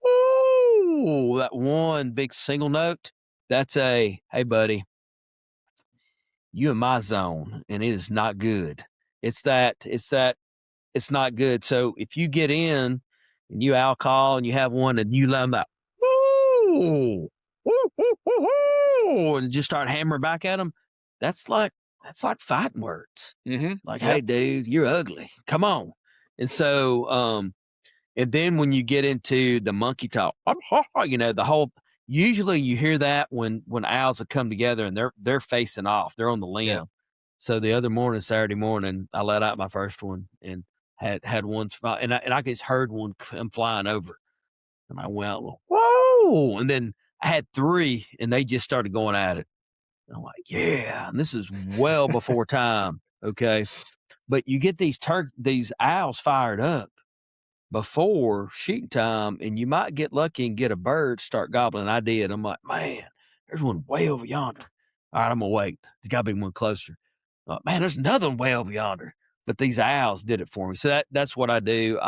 "Ooh," that one big single note, that's a, "Hey, buddy, you in my zone, and it is not good." It's that it's not good. So if you get in and you alcohol and you have one and you let them out, woo, woo, woo, woo, woo, and just start hammering back at them, that's like that's like fighting words. mhm. Like, hey, Yep. dude, you're ugly. Come on. And so, and then when you get into the monkey talk, the whole usually you hear that when owls have come together and they're facing off, they're on the Yep. limb. So the other morning, Saturday morning, I let out my first one and had one fly, and I just heard one come flying over, and I went, "Whoa!" And then I had three, and they just started going at it. And I'm like, "Yeah!" And this is well before time, okay? But you get these owls fired up before shooting time, and you might get lucky and get a bird start gobbling. I did. I'm like, man, there's one way over yonder. All right, I'm gonna wait. There's got to be one closer. Man, there's another one way over yonder. But these owls did it for me. So that's what I do.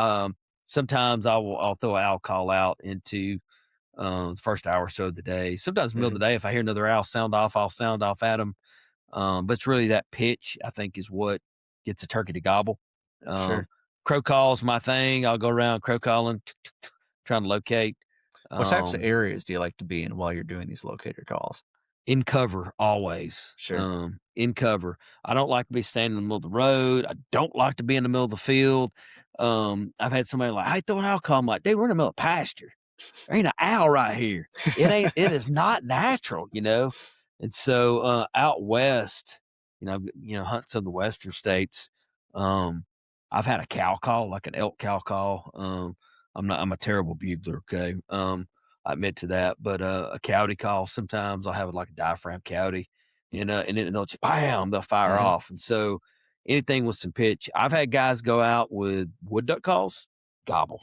Sometimes I'll throw an owl call out into the first hour or so of the day. Sometimes in the middle of Mhm. the day, if I hear another owl sound off, I'll sound off at them. But it's really that pitch, I think, is what gets a turkey to gobble. Um, Sure. Crow call's my thing. I'll go around crow calling, trying to locate. What types of Um, areas do you like to be in while you're doing these locator calls? in cover always. Sure. In cover. I don't like to be standing in the middle of the road. I don't like to be in the middle of the field. I've had somebody like, "Hey, throw an owl call." I'm like, "Dude, we're in the middle of pasture. There ain't an owl right here. It is not natural, you know?" And so out west, hunting some of the western states, um, I've had a cow call, like an elk cow call. I'm a terrible bugler, okay? I admit to that, but a coyote call sometimes I'll have like a diaphragm coyote, and then they'll just bam, they'll fire Mhm. off. And so anything with some pitch. I've had guys go out with wood duck calls, gobble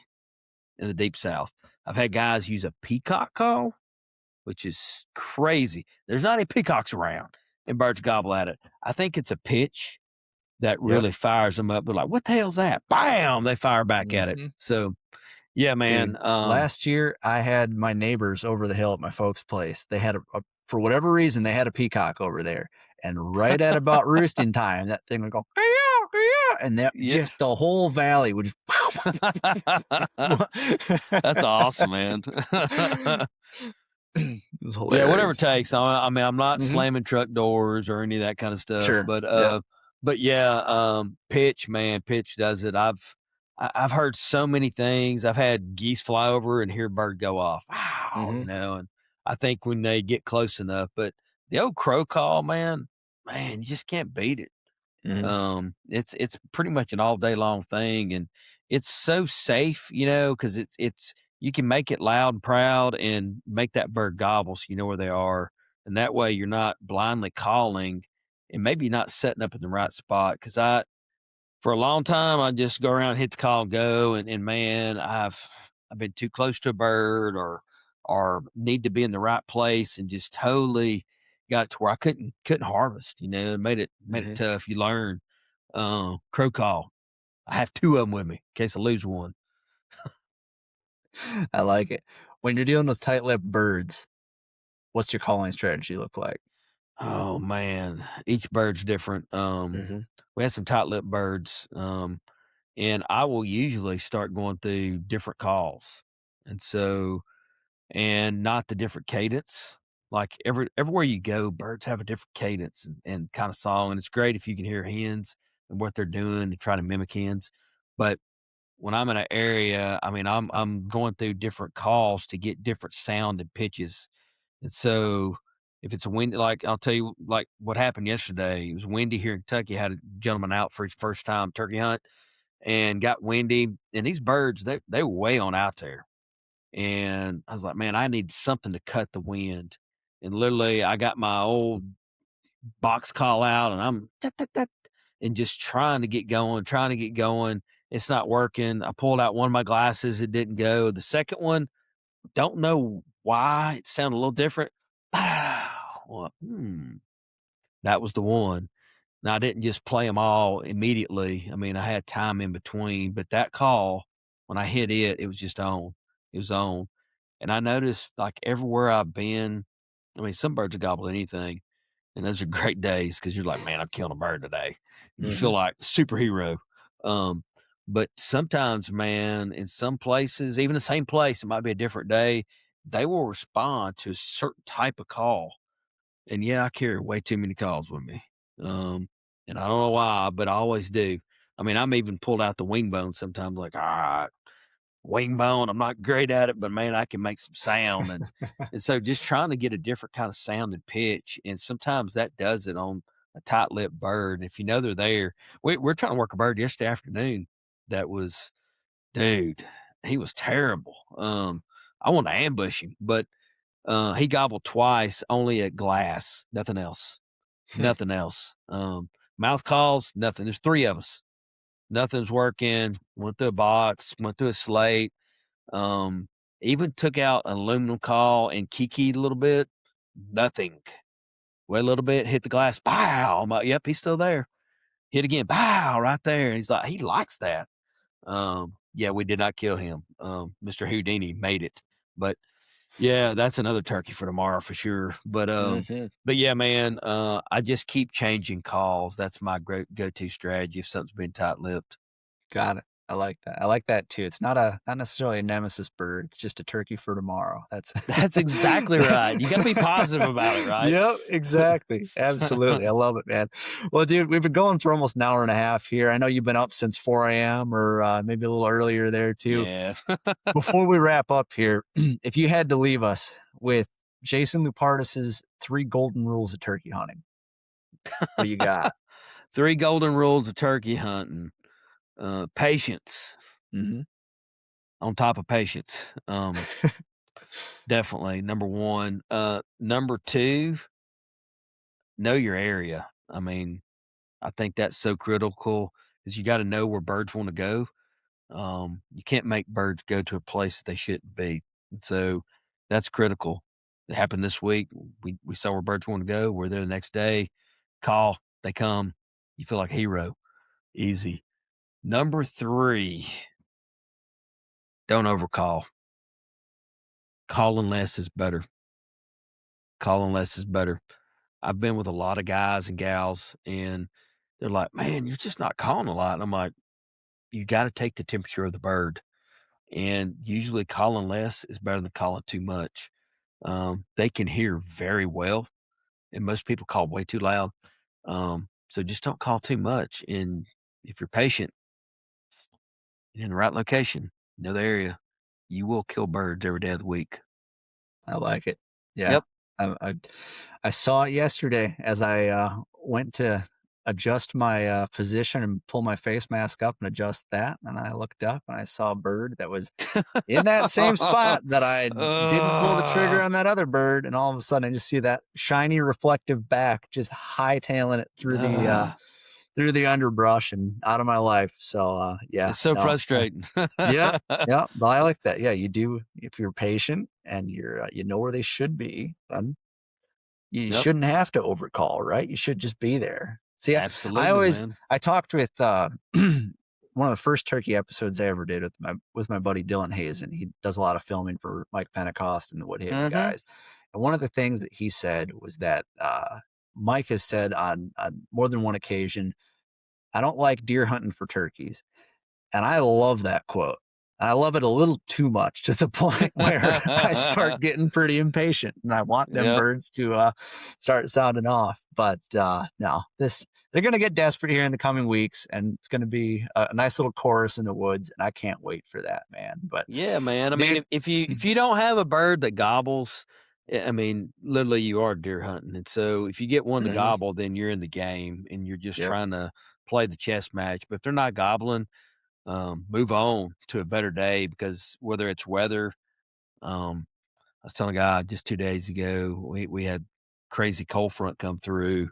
in the deep south. I've had guys use a peacock call, which is crazy. There's not any peacocks around, and birds gobble at it. I think it's a pitch that Yep. really fires them up. They're like, "What the hell's that?" Bam! They fire back at it. Mhm. So yeah, Dude, man. last year, I had my neighbors over the hill at my folks' place. They had a for whatever reason, they had a peacock over there, and right at about roosting time, that thing would go, "Meow, meow," and that Yeah. just the whole valley would just That's awesome, man. It was Yeah, whatever it hilarious. takes. I mean, I'm not Mhm. slamming truck doors or any of that kind of stuff, Sure. Yep. but yeah, pitch, man, pitch does it. I've heard so many things. I've had geese fly over and hear a bird go off. Wow, Mhm. and I think when they get close enough, but the old crow call, man, you just can't beat it. Mhm. It's pretty much an all day long thing, and it's so safe, because it's you can make it loud and proud and make that bird gobble so you know where they are, and that way you're not blindly calling and maybe not setting up in the right spot. Because I for a long time I just go around, hit the call, and go, and man, I've been too close to a bird or need to be in the right place and just totally got it to where I couldn't harvest. It made it Mhm. tough. You learn. Crow call. I have two of them with me in case I lose one. I like it. When you're dealing with tight-lipped birds, what's your calling strategy look like? Oh man, each bird's different. Mhm. We have some tight-lipped birds, and I will usually start going through different calls, and so and not the different cadence. Like everywhere you go, birds have a different cadence and kind of song, and it's great if you can hear hens and what they're doing to try to mimic hens. But when I'm in an area, I mean, I'm going through different calls to get different sound and pitches. And so if it's a windy, like I'll tell you, like what happened yesterday, it was windy here in Kentucky. I had a gentleman out for his first time turkey hunt and got windy. And these birds, they were way on out there. And I was like, man, I need something to cut the wind. And literally, I got my old box call out and I'm "Tut, tut, tut," and just trying to get going, trying to get going. It's not working. I pulled out one of my glasses, it didn't go. The second one, don't know why it sounded a little different. Well, that was the one. Now I didn't just play them all immediately. I mean, I had time in between, but that call, when I hit it, it was just on. It was on. And I noticed like everywhere I've been, I mean, some birds will gobble anything. And those are great days because you're like, man, I'm killing a bird today. You feel Mhm. like a superhero. Um, but sometimes, man, in some places, even the same place, it might be a different day, they will respond to a certain type of call. And yeah, I carry way too many calls with me. Um, and I don't know why, but I always do. I mean, I'm even pulled out the wing bone sometimes, like, all right, wing bone. I'm not great at it, but man, I can make some sound. And so just trying to get a different kind of sound and pitch. And sometimes that does it on a tight lipped bird. If you know they're there, we're trying to work a bird yesterday afternoon that was, dude, he was terrible. I want to ambush him, but he gobbled twice, only at glass, nothing else, nothing else. Mouth calls, nothing. There's three of us. Nothing's working. Went through a box, went through a slate, um, even took out an aluminum call and kikied a little bit. Nothing. Wait a little bit, hit the glass. Pow! I'm like, yep, he's still there. Hit again. Pow! Right there. And he's like, he likes that. Yeah, we did not kill him. Mr. Houdini made it. But yeah, that's another turkey for tomorrow for sure. Mhm. But yeah, man, I just keep changing calls. That's my great go-to strategy if something's been tight-lipped. Got it. I like that. I like that too. It's not necessarily a nemesis bird. It's just a turkey for tomorrow. That's That's exactly right. You gotta be positive about it, right? Yep, exactly. Absolutely. I love it, man. Well, dude, we've been going for almost an hour and a half here. I know you've been up since 4 a.m. or maybe a little earlier there too. Yeah. Before we wrap up here, if you had to leave us with Jason Lupardus's 3 golden rules of turkey hunting, what do you got? 3 golden rules of turkey hunting. Patience, Mhm. on top of patience. Definitely number 1. Number 2, know your area. I mean, I think that's so critical because you gotta know where birds wanna go. You can't make birds go to a place that they shouldn't be. And so that's critical. It happened this week. We saw where birds want to go. We're there the next day. Call, they come. You feel like a hero. Easy. Number 3, don't overcall. Calling less is better. Calling less is better. I've been with a lot of guys and gals, and they're like, man, you're just not calling a lot. And I'm like, you got to take the temperature of the bird. And usually calling less is better than calling too much. They can hear very well, and most people call way too loud. So just don't call too much. And if you're patient and in the right location, know the area, you will kill birds every day of the week. I like it. Yeah. Yep. I I saw it yesterday as I, went to adjust my, position and pull my face mask up and adjust that, and I looked up and I saw a bird that was in that same spot that I didn't pull the trigger uh, on that other bird, and all of a sudden, I just see that shiny reflective back just hightailing it uh, through the underbrush and out of my life, so, yeah, it's so no, frustrating. yeah, yeah, but I like that, yeah, you do if you're patient and you know where they should be, then you Yep. shouldn't have to overcall, right? You should just be there. See, I Absolutely, always man. I talked with, one of the first turkey episodes I ever did with my buddy Dylan Hazen. He does a lot of filming for Mike Pentecost and the Woodhaven Hmm. guys. And one of the things that he said was that, Mike has said on more than one occasion, "I don't like deer hunting for turkeys." And I love that quote I love it a little too much to the point where I start getting pretty impatient and I want them Yep. birds to start sounding off. But no, this they're going to get desperate here in the coming weeks, and it's going to be a nice little chorus in the woods, and I can't wait for that, man. But Yeah, man. I mean, dude, if you don't have a bird that gobbles, I mean, literally you are deer hunting. And so if you get one to mhm, gobble, then you're in the game and you're just yep, trying to play the chess match. But if they're not gobbling, move on to a better day because whether it's weather, I was telling a guy just 2 days ago, we had crazy cold front come through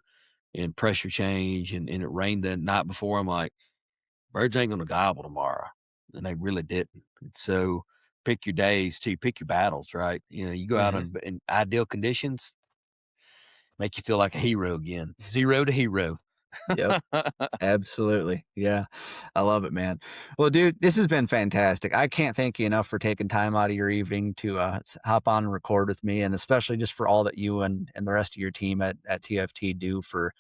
and pressure change and it rained the night before. I'm like, birds ain't gonna gobble tomorrow, and they really didn't. And so, pick your days too, pick your battles, right? You know, you go out mhm, in ideal conditions, make you feel like a hero again, 0 to hero. yep. Absolutely. Yeah. I love it, man. Well, dude, this has been fantastic. I can't thank you enough for taking time out of your evening to hop on and record with me, and especially just for all that you and the rest of your team at TFT do for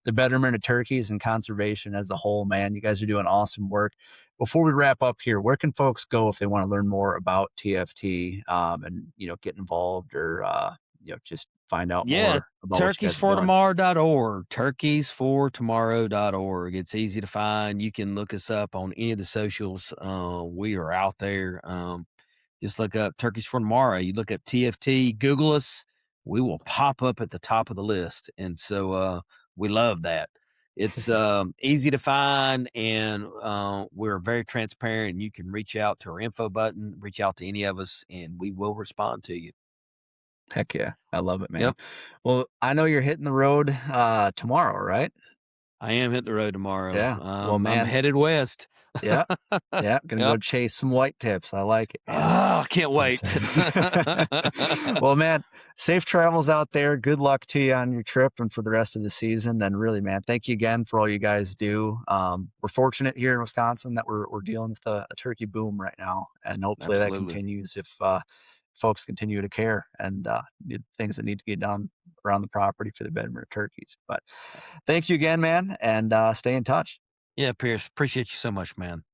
the betterment of turkeys and conservation as a whole, man. You guys are doing awesome work. Before we wrap up here, where can folks go if they want to learn more about TFT and get involved or just find out Yeah, more about what you guys are doing? turkeysfortomorrow.org, turkeysfortomorrow.org. It's easy to find. You can look us up on any of the socials. We are out there. Just look up Turkeys for Tomorrow. You look up TFT, Google us, we will pop up at the top of the list. And so we love that. It's easy to find, and we're very transparent. And you can reach out to our info button, reach out to any of us, and we will respond to you. Heck yeah. I love it, man. Yep. Well, I know you're hitting the road tomorrow, right? I am hitting the road tomorrow. Yeah. Well, I'm man. headed west. Yeah. Yeah. Gonna go Yep. chase some white tips. I like it, man. Oh, I can't And so wait. well, man, safe travels out there. Good luck to you on your trip and for the rest of the season. And really, man, thank you again for all you guys do. We're fortunate here in Wisconsin that we're dealing with a turkey boom right now, and hopefully that Absolutely. continues if folks continue to care and do things that need to get done around the property for the betterment of turkeys. But thank you again, man, and stay in touch. Yeah, Pierce. Appreciate you so much, man.